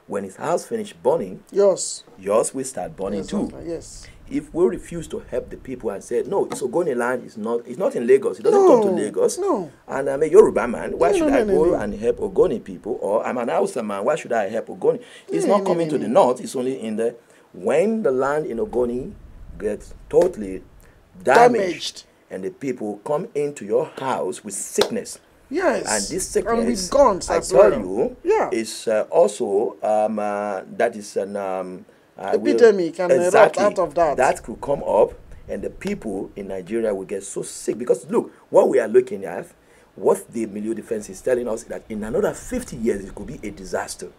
when his house finished burning, yours will start burning too. Yes. If we refuse to help the people and say, no, it's Ogoni land, it's not in Lagos, it doesn't come to Lagos, and I'm a Yoruba man, why should I go and help Ogoni people? Or I'm an Hausa man, why should I help Ogoni? It's not coming to the north, it's only in the... When the land in Ogoni gets totally damaged, and the people come into your house with sickness, yes, and this sickness, guns, I tell you, is also, that is an... epidemic, and exactly, out of that. That could come up, and the people in Nigeria will get so sick. Because look, what we are looking at, what the Milieudefensie is telling us, that in another 50 years, it could be a disaster.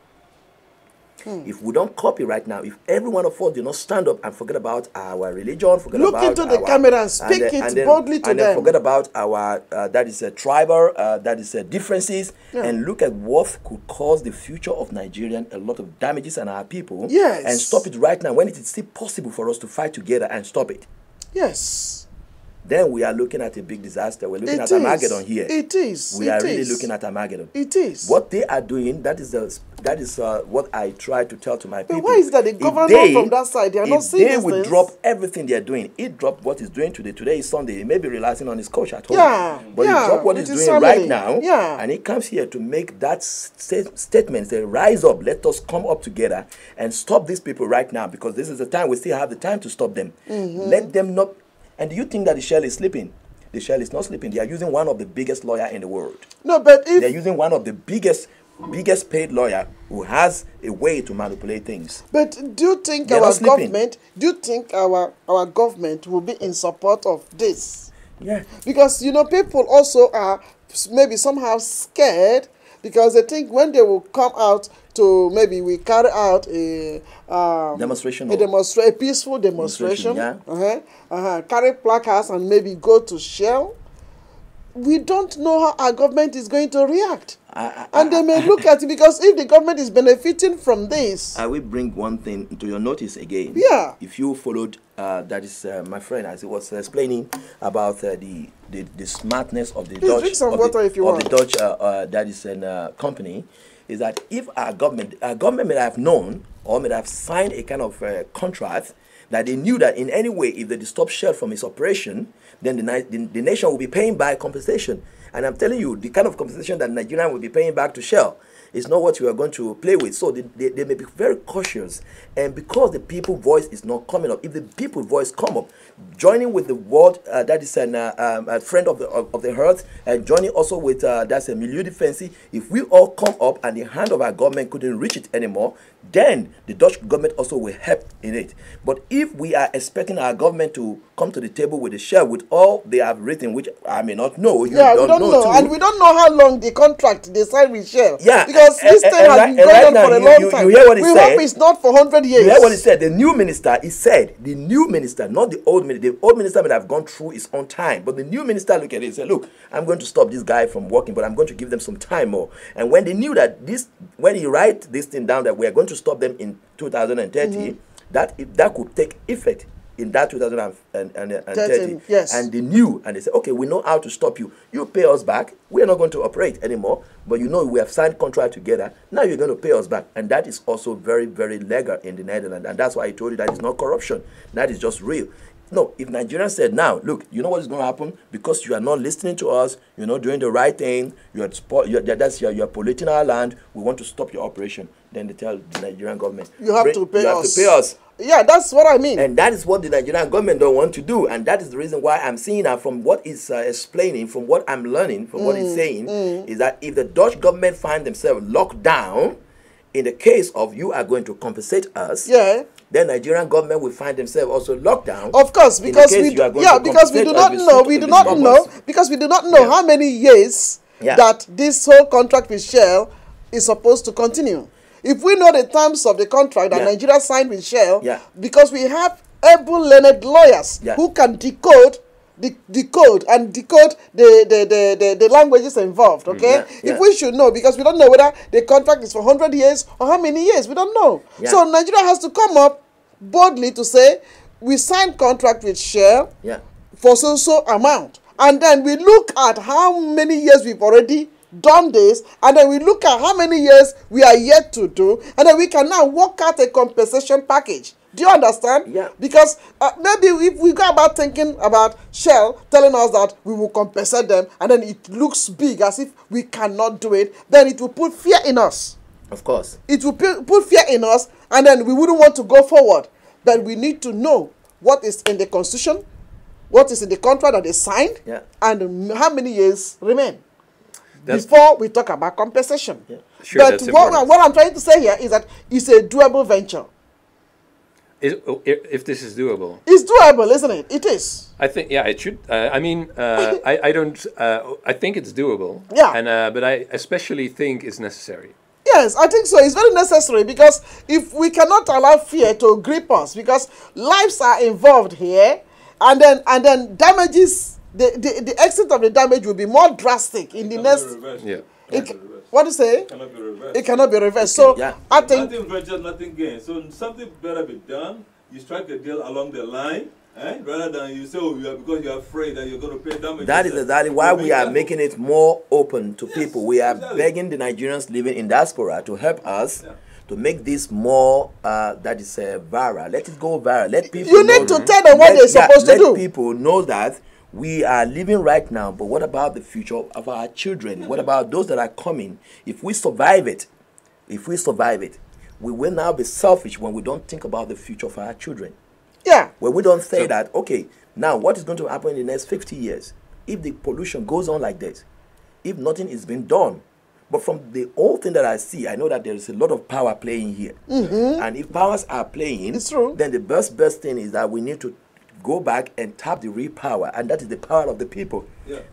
If we don't copy right now, if every one of us do not stand up and forget about our religion, look into the camera and speak it boldly to them, and then forget about our that is a tribal, that is differences, and look at what could cause the future of Nigerian a lot of damages on our people, and stop it right now when it is still possible for us to fight together and stop it. Yes. Then we are looking at a big disaster. We're looking at Armageddon here. It is. We are really looking at Armageddon. It is. What they are doing, that is what I try to tell to my people. But why is that the government from that side, they are not seeing these things? They will drop everything they are doing. He dropped what he's doing today. Today is Sunday. He may be relaxing on his couch at home. But he dropped what he's doing right now. And he comes here to make that statement, say, rise up, let us come up together and stop these people right now, because this is the time, we still have the time to stop them. Let them not... And do you think that the Shell is sleeping? The Shell is not sleeping. They are using one of the biggest lawyers in the world. No, but if... They're using one of the biggest paid lawyer who has a way to manipulate things. But do you think our government will be in support of this? Yeah. Because, you know, people also are maybe somehow scared, because they think when they will come out to, maybe we carry out a peaceful demonstration, carry placards and maybe go to Shell, we don't know how our government is going to react. And they may look at it, because if the government is benefiting from this... I will bring one thing to your notice again. Yeah. If you followed, that is my friend, as he was explaining about the smartness of the Dutch, that is a company, is that if our government may have known or may have signed a kind of contract that they knew that in any way, if they stop Shell from its operation, then the nation will be paying back compensation. And I'm telling you, the kind of compensation that Nigeria will be paying back to Shell is not what you are going to play with. So they may be very cautious. And because the people's voice is not coming up, if the people's voice come up, joining with the world, that is a friend of the earth, and joining also with, that's a Milieudefensie, if we all come up and the hand of our government couldn't reach it anymore, then the Dutch government also will help in it. But if we are expecting our government to come to the table with the Shell, with all they have written, which I may not know, you don't know too. And we don't know how long the contract they signed with Shell. Yeah. Because this thing has been going on for a long time. You hear what he said? We hope it's not for 100 years. You hear what he said? The new minister, not the old minister. The old minister may have gone through his own time. But the new minister looked at it and said, look, I'm going to stop this guy from working, but I'm going to give them some time more. And when they knew that when he write this thing down, that we are going to stop them in 2030, that could take effect in that 2030. Yes. And they knew, and they said, okay, we know how to stop you. You pay us back. We are not going to operate anymore. But you know, we have signed contract together. Now you're going to pay us back. And that is also very, very legal in the Netherlands. And that's why I told you that it's not corruption. That is just real. No, if Nigeria said, now, look, you know what is going to happen? Because you are not listening to us, you're not doing the right thing, you're polluting our land, we want to stop your operation. Then they tell the Nigerian government, you have to pay us. Yeah, that's what I mean. And that is what the Nigerian government don't want to do. And that is the reason why I'm seeing that from what it's explaining, from what I'm learning, from what it's saying, is that if the Dutch government find themselves locked down, in the case of you are going to compensate us, then Nigerian government will find themselves also locked down. Of course, because we do not know how many years that this whole contract with Shell is supposed to continue. If we know the terms of the contract that Nigeria signed with Shell, because we have able learned lawyers who can decode the languages involved, okay? If we should know, because we don't know whether the contract is for 100 years or how many years, we don't know. So Nigeria has to come up boldly to say, we signed contract with Shell for so amount. And then we look at how many years we've already done this, and then we look at how many years we are yet to do, and then we can now work out a compensation package. Do you understand? Yeah. Because maybe if we go about thinking about Shell telling us that we will compensate them, and then it looks big as if we cannot do it, then it will put fear in us. Of course. It will put fear in us, and then we wouldn't want to go forward. But we need to know what is in the constitution, what is in the contract that they signed, and how many years remain before we talk about compensation. Sure, but what I'm trying to say here is that it's a doable venture. If this is doable, it's doable, isn't it? It is. I think, it should. I mean, I don't. I think it's doable. Yeah. And but I especially think it's necessary. Yes, I think so. It's very necessary, because if we cannot allow fear to grip us, because lives are involved here, and then damages. The extent of the damage will be more drastic in the next. What do you say? It cannot be reversed. It cannot be reversed. So I think nothing ventured, nothing gained. So something better be done. You strike a deal along the line, rather than you say, because you're afraid that you're going to pay damage. That is exactly why we are making it more open to people. We are begging the Nigerians living in diaspora to help us. To make this more, that is viral. Let it go viral. Let people. You need to tell them what they're supposed to do. Let people know that we are living right now, but what about the future of our children? What about those that are coming? If we survive it, we will now be selfish when we don't think about the future of our children. Yeah. When we don't say that, okay, now what is going to happen in the next 50 years? If the pollution goes on like this, if nothing is being done. But from the old thing that I see, I know that there is a lot of power playing here. And if powers are playing, it's true. Then the best thing is that we need to go back and tap the real power, and that is the power of the people.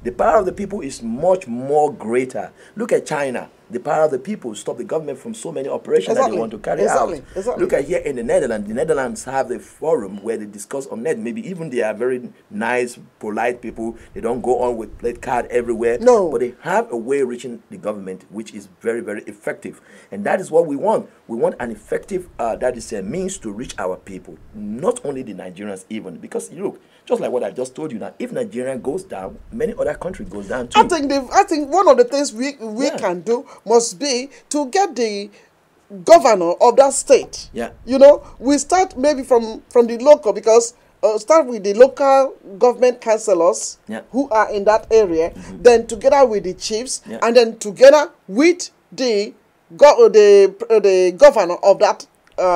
The power of the people is much more greater. Look at China. The power of the people stop the government from so many operations that they want to carry out. Look at here in the Netherlands. The Netherlands have a forum where they discuss on net. Maybe even they are very nice, polite people. They don't go on with plate card everywhere. No. But they have a way of reaching the government which is very, very effective. And that is what we want. We want an effective, that is a means to reach our people. Not only the Nigerians even. Because look, just like what I just told you now, if Nigeria goes down, many other countries goes down too. I think one of the things we can do must be to get the governor of that state. You know, we start maybe from the local, because start with the local government councillors who are in that area, then together with the chiefs, and then together with the governor of that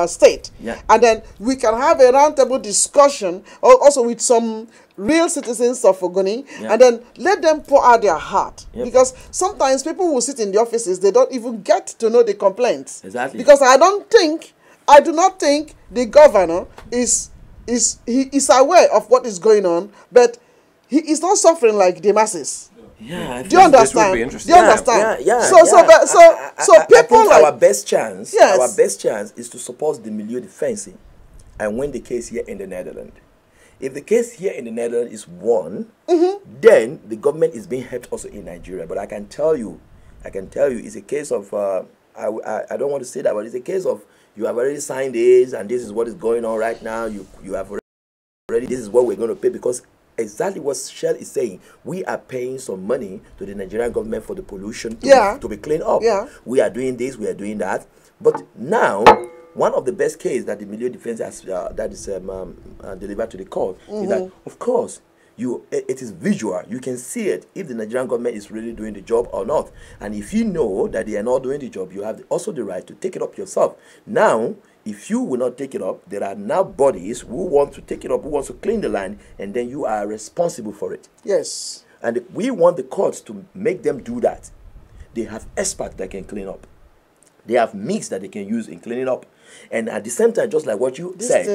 state. And then we can have a roundtable discussion also with some real citizens of Ogoni, and then let them pour out their heart. Because sometimes people will sit in the offices, they don't even get to know the complaints. Because I do not think the governor is aware of what is going on, but he is not suffering like the masses. Do you understand? Do you understand? So people like our best chance is to support the Milieudefensie and win the case here in the Netherlands. If the case here in the Netherlands is won, then the government is being helped also in Nigeria. But I can tell you, it's a case of I don't want to say that, but it's a case of you have already signed this, and this is what is going on right now. You have already, this is what we're going to pay, because exactly what Shell is saying, we are paying some money to the Nigerian government for the pollution to be cleaned up. We are doing this, we are doing that. But now one of the best cases that the Milieudefensie has that is delivered to the court is that, of course, it is visual. You can see it if the Nigerian government is really doing the job or not. And if you know that they are not doing the job, you have also the right to take it up yourself. Now, if you will not take it up, there are now bodies who want to take it up, who want to clean the land, and then you are responsible for it. Yes. And we want the courts to make them do that. They have experts that can clean up. They have mix that they can use in cleaning up. And at the same time, just like what you said,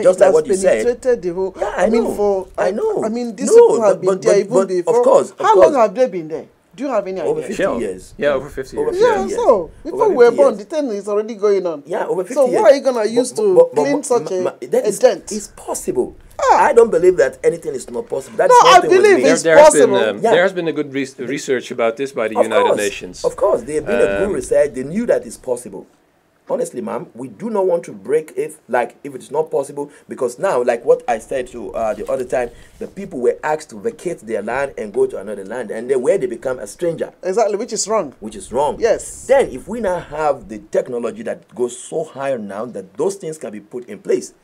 just like what you said, the whole, yeah, I know. I mean, these people have been there even before. Of course. How long have they been there? Do you have any idea? Over 50 years. Yeah, over 50 years. Yeah, so before we were born, the thing is already going on. Yeah, over 50 so years. So what are you going to use to clean such a dent? It's possible. I don't believe that anything is not possible. That's I believe it's possible. There has been a good research about this by the United Nations. Of course, there have been a good research. They knew that it's possible. Honestly, ma'am, we do not want to break it, like, if it's not possible, because now, like what I said to the other time, the people were asked to vacate their land and go to another land, and where they become a stranger. Exactly, which is wrong. Which is wrong. Yes. Then, if we now have the technology that goes so high now that those things can be put in place,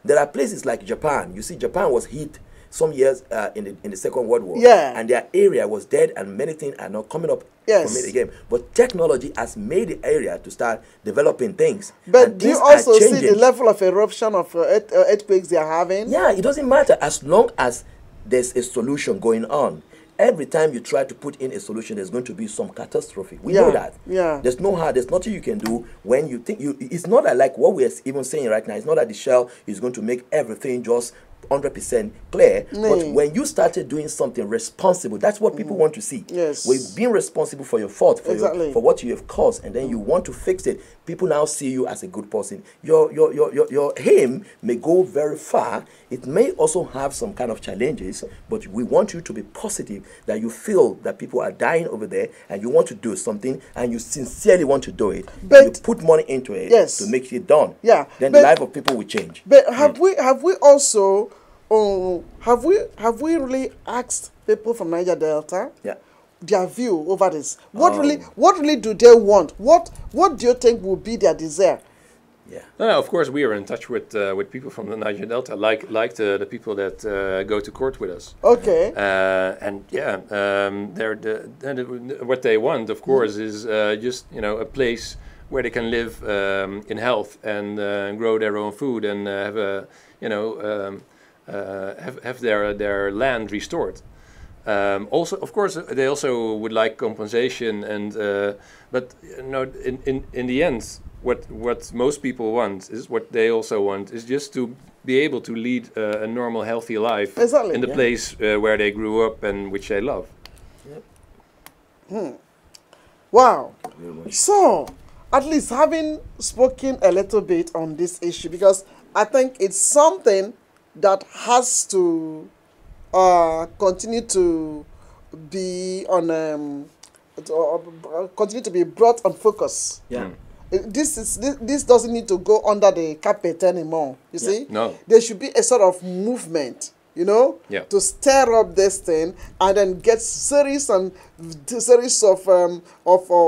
there are places like Japan. You see, Japan was hit some years in the Second World War. Yeah. And their area was dead, and many things are not coming up from it again. But technology has made the area to start developing things. But do you also see the level of eruption of earthquakes they are having? Yeah, it doesn't matter as long as there's a solution going on. Every time you try to put in a solution, there's going to be some catastrophe. We know that. Yeah. There's nothing you can do when you think it's not like what we're even saying right now. It's not that the shell is going to make everything just 100% clear, but when you started doing something responsible, that's what people want to see. Yes. We've been responsible for your fault, for what you have caused, and then you want to fix it. People now see you as a good person. Your aim may go very far. It may also have some kind of challenges, but we want you to be positive, that you feel that people are dying over there, and you want to do something, and you sincerely want to do it. But you put money into it to make it done. Yeah. Then the life of people will change. But have we also have we really asked people from Niger Delta their view over this? What really do they want? What do you think will be their desire? Yeah. No, of course we are in touch with people from the Niger Delta, like the people that go to court with us. Okay. And yeah, what they want, of course, is just a place where they can live in health and grow their own food and have a have their land restored. Also, of course, they also would like compensation, and but in the end, what most people want is what they also want is just to be able to lead a normal, healthy life in the place where they grew up and which they love. Yep. Wow. So, at least having spoken a little bit on this issue, because I think it's something that has to continue to be on continue to be brought on focus. Yeah. This doesn't need to go under the carpet anymore. You see? No. There should be a sort of movement, to stir up this thing, and then get series of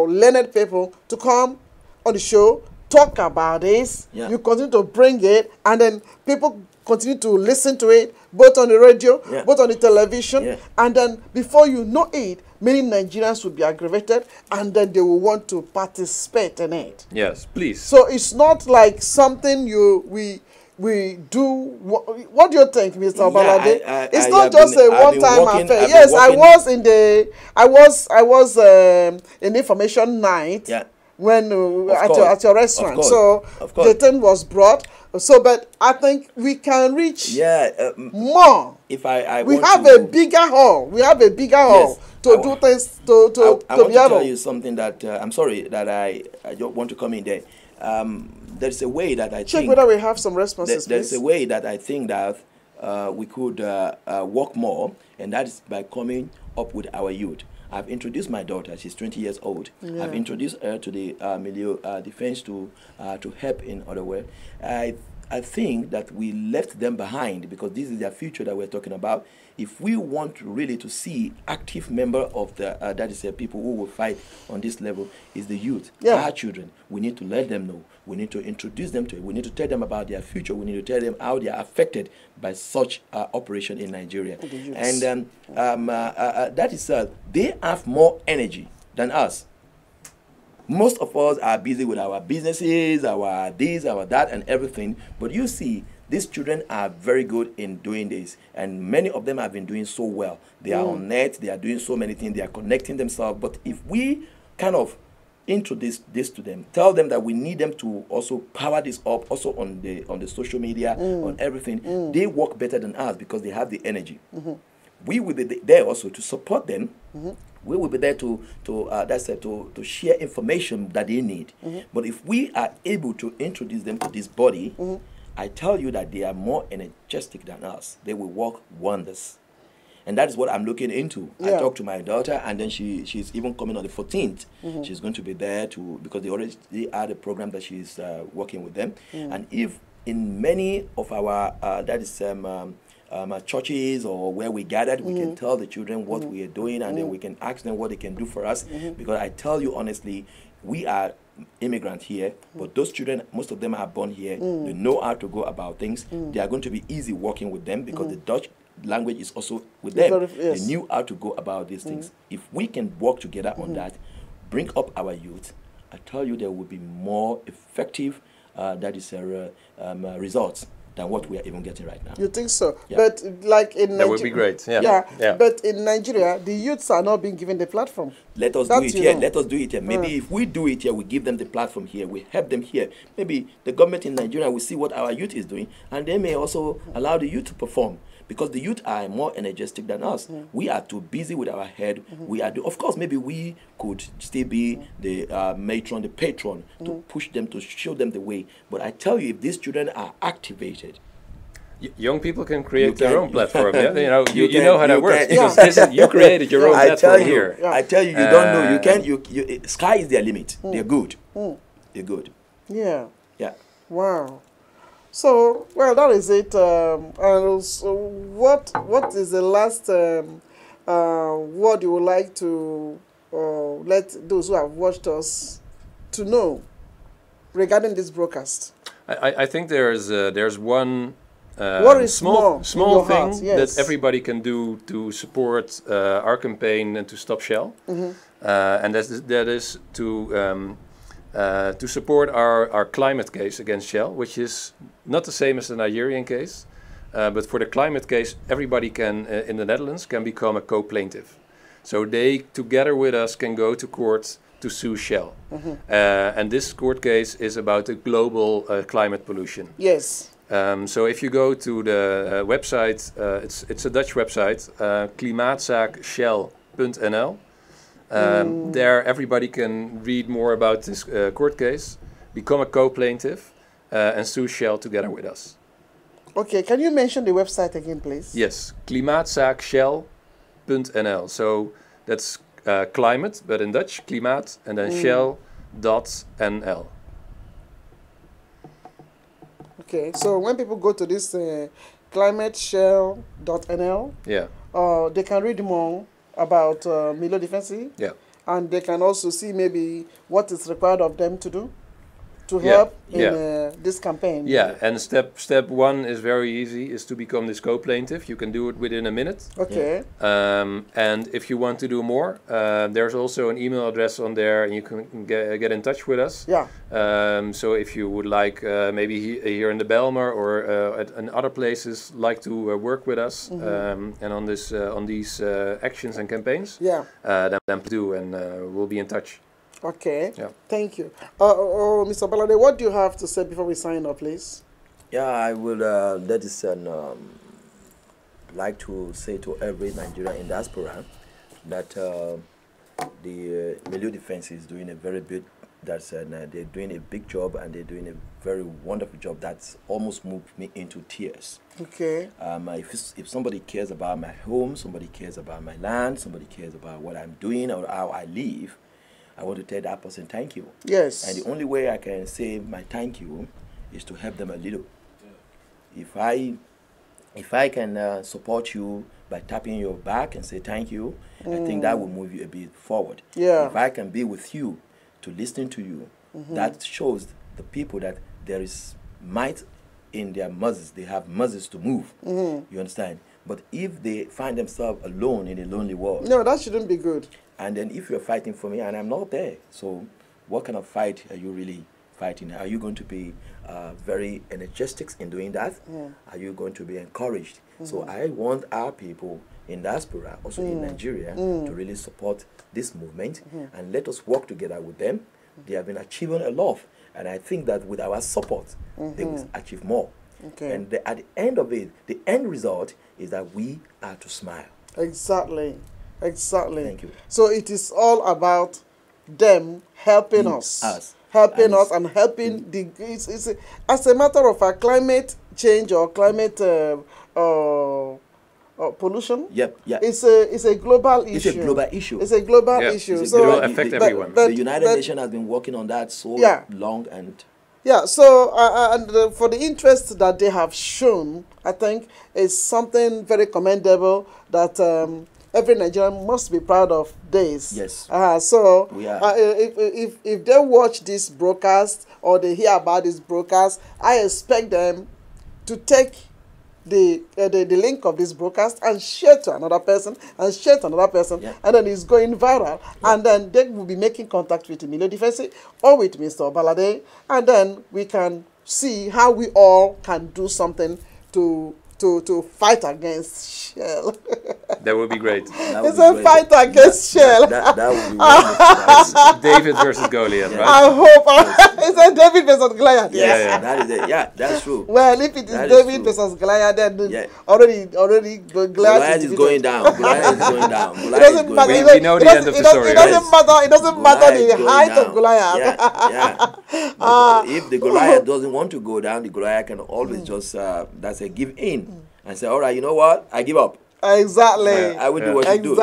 learned people to come on the show, talk about this. Yeah. You continue to bring it, and then people continue to listen to it, both on the radio, both on the television, and then before you know it, many Nigerians will be aggravated, and then they will want to participate in it. Yes, please. So it's not like something we do. What do you think, Mr. Obalade? It's not just a one-time affair. Yes, I was in in information night. Yeah. When at your restaurant, so the thing was brought. So, but I think we can reach more. If I we have a bigger hall. We have a bigger hall to do things to I want to tell you something that I'm sorry that I don't want to come in there. There's a way that I check think whether we have some responses. There's a way that I think that we could work more, and that is by coming up with our youth. I've introduced my daughter. She's 20 years old. Yeah. I've introduced her to the Milieudefensie to help in other way. I think that we left them behind because this is their future that we're talking about. If we want really to see active member of the, that is people who will fight on this level, is the youth, our children. We need to let them know. We need to introduce them to it. We need to tell them about their future. We need to tell them how they are affected by such operation in Nigeria. And that is, they have more energy than us. Most of us are busy with our businesses, our this, our that, and everything. But you see, these children are very good in doing this. And many of them have been doing so well. They are on net. They are doing so many things. They are connecting themselves. But if we kind of introduce this to them, tell them that we need them to also power this up, also on the social media, on everything, they work better than us because they have the energy. We will be there also to support them. We will be there to share information that they need. But if we are able to introduce them to this body, I tell you that they are more energetic than us. They will work wonders. And that is what I'm looking into. I talked to my daughter, and then she's even coming on the 14th. She's going to be there because they already had a program that she's working with them. And if in many of our churches or where we gathered, we can tell the children what we are doing, and then we can ask them what they can do for us. Because I tell you honestly, we are immigrants here, but those children, most of them are born here. They know how to go about things. They are going to be easy working with them because the Dutch language is also with them. They knew how to go about these things. If we can work together on that, bring up our youth, I tell you there will be more effective results than what we are even getting right now. You think so? But like in Nigeria, that would be great. But in Nigeria, the youths are not being given the platform. Let us do it here. Let us do it here. Maybe if we do it here, we give them the platform here. We help them here. Maybe the government in Nigeria will see what our youth is doing, and they may also allow the youth to perform. Because the youth are more energetic than us. We are too busy with our head. We are, of course, maybe we could still be the matron, the patron, to push them, to show them the way. But I tell you, if these children are activated, young people can create their own platform. You know how that works. Because you created your own platform here. I tell you, you don't know. You can. Sky is their limit. They're good. They're good. Yeah. Yeah. Wow. So, well, that is it. And so what is the last word you would like to let those who have watched us to know regarding this broadcast? I think there's one small thing that everybody can do to support our campaign and to stop Shell, and that is to support our climate case against Shell, which is not the same as the Nigerian case, but for the climate case, everybody can in the Netherlands can become a co-plaintiff. So they, together with us, can go to court to sue Shell. And this court case is about the global climate pollution. Yes. So if you go to the website, it's a Dutch website, klimaatzaakshell.nl. There everybody can read more about this court case, become a co-plaintiff, and sue Shell together with us. Okay, can you mention the website again, please? Yes, klimaatzaakshell.nl. So that's climate, but in Dutch, klimaat, and then shell.nl. Okay, so when people go to this climateshell.nl, they can read more about Milieudefensie. Yeah. And they can also see maybe what is required of them to do to help in this campaign. Yeah, and step one is very easy, is to become this co-plaintiff. You can do it within a minute. Okay. And if you want to do more, there's also an email address on there, and you can get in touch with us. Yeah. So if you would like, maybe here in the Bijlmer or in other places, like to work with us and on these actions and campaigns, then do, and we'll be in touch. Okay. Yeah. Thank you. Mr. Balade, what do you have to say before we sign up, please? Yeah, I will like to say to every Nigerian in diaspora that the Milieudefensie is doing a very big, they're doing a big job, and they're doing a very wonderful job that's almost moved me into tears. Okay. If somebody cares about my home, somebody cares about my land, somebody cares about what I'm doing or how I live, I want to tell that person thank you. Yes. And the only way I can say my thank you is to help them a little. if I can support you by tapping your back and say thank you, I think that will move you a bit forward. Yeah. If I can be with you to listen to you, that shows the people that there is might in their muscles. They have muscles to move. You understand? But if they find themselves alone in a lonely world, no, that shouldn't be good. And then if you're fighting for me and I'm not there, so what kind of fight are you really fighting? Are you going to be very energetic in doing that? Are you going to be encouraged? So I want our people in diaspora, also in Nigeria, to really support this movement and let us work together with them. They have been achieving a lot, and I think that with our support, they will achieve more. Okay. And at the end of it, the end result is that we are to smile. Exactly. Exactly. Thank you. So it is all about them helping us. Helping us and helping the. As a matter of fact, climate change or climate pollution. Yep. Yeah. It's a global issue. It's a global issue. It's a global issue. It will affect everyone. The United Nations has been working on that so long and. Yeah, so and for the interest that they have shown, I think is something very commendable that every Nigerian must be proud of this. Yes. So we are. If they watch this broadcast or they hear about this broadcast, I expect them to take the link of this broadcast and share to another person and share to another person, and then it's going viral, and then they will be making contact with Milieudefensie or with Mr. Obalade, and then we can see how we all can do something to fight against Shell. That would be great. It's a fight against Shell. That would be nice. David versus Goliath, right? I hope it's a David versus Goliath. Yeah, that is it. Yeah, that's true. Well, if it is David versus Goliath, then already Goliath is going down. Goliath is going down. It doesn't matter. We know the end of the story. It doesn't matter the height of Goliath. Yeah. If the Goliath doesn't want to go down, the Goliath can always just that's a give in and say, all right, you know what? I give up. Exactly. I will do what you do.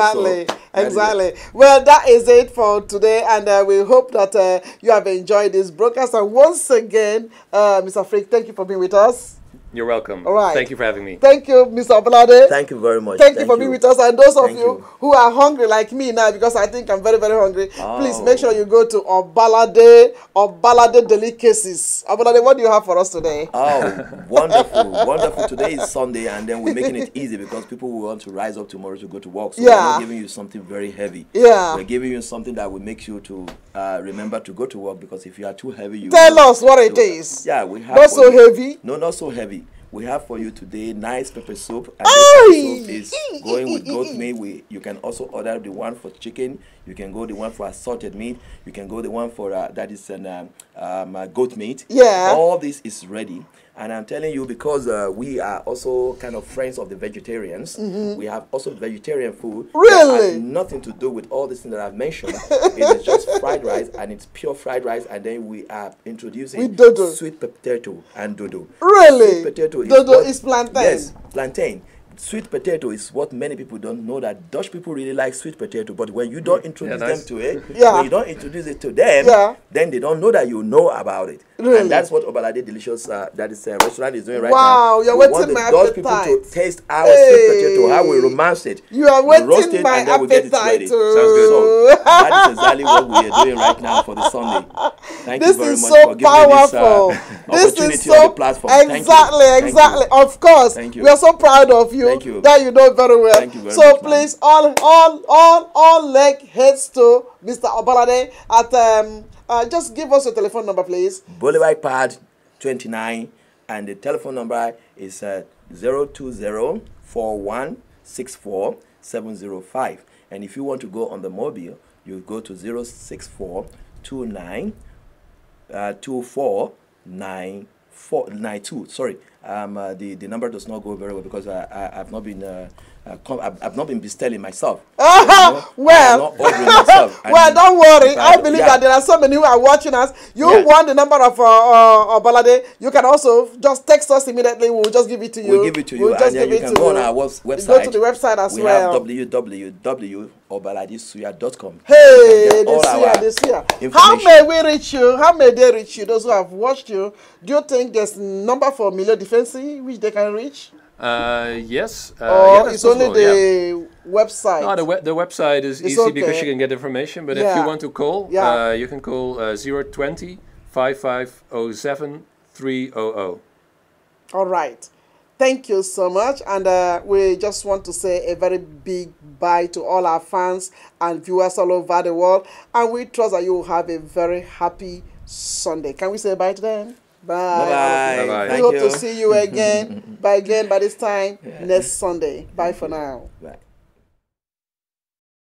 Exactly. Well, that is it for today, and we hope that you have enjoyed this broadcast. And once again, Mr. Frick, thank you for being with us. You're welcome. All right. Thank you for having me. Thank you, Mr. Obalade. Thank you very much. Thank you for being with us. And those of you who are hungry like me now, because I think I'm very, very hungry, please make sure you go to Obalade Delicacies. Obalade, what do you have for us today? Oh, wonderful. Wonderful. Today is Sunday, and then we're making it easy because people will want to rise up tomorrow to go to work. So we're not giving you something very heavy. Yeah. We're giving you something that will make you to remember to go to work, because if you are too heavy, you tell us what it is. Yeah, we have not so heavy. No, not so heavy. We have for you today nice pepper soup, and this pepper soup is going with goat meat. You can also order the one for chicken. You can go the one for assorted meat. You can go the one for that is goat meat. Yeah. All this is ready. And I'm telling you, because we are also kind of friends of the vegetarians, we have also vegetarian food. Really? That has nothing to do with all these things that I've mentioned. It is just fried rice, and it's pure fried rice. And then we are introducing sweet potato and dodo. Really? Sweet potato is plantain. Yes, plantain. Sweet potato is what many people don't know, that Dutch people really like sweet potato, but when you don't introduce them to it, when you don't introduce it to them, then they don't know that you know about it. Really? And that's what Obalade Delicious, that is restaurant, is doing right now. Wow, you're whetting my Dutch people to taste our sweet potato, how we romance it. You are whetting roast it, my and then we get it ready. Sounds good. So that is exactly what we are doing right now for the Sunday. Thank you very much for giving me this opportunity on the platform. Exactly. Of course. Thank you. We are so proud of you. Thank you. That you know very well. Thank you very so much, please, all leg heads to Mr. Obalade at just give us your telephone number, please. Boulevard Pad 29, and the telephone number is 020-4164-705. And if you want to go on the mobile, you go to 064292492. Sorry, the number does not go very well because I've not been I've not been bestelling myself. Well, don't worry. I believe that there are so many who are watching us. You want the number of Obalade, you can also just text us immediately. We'll just give it to you. We'll give it to you, and then you can go on our website. Go to the website as well. We have www.obaladisuya.com. Hey, this year. How may we reach you? How may they reach you? Those who have watched you, do you think there's a number for Milieudefensie Milieudefensie, which they can reach? Yes. Or it's only the website? No, the website is easy okay. because you can get information. But if you want to call, you can call 020 5507 300. All right. Thank you so much. And we just want to say a very big bye to all our fans and viewers all over the world. And we trust that you will have a very happy Sunday. Can we say bye to them? Bye. Bye. Bye. We hope to see you again by this time next Sunday. Bye for now. Bye.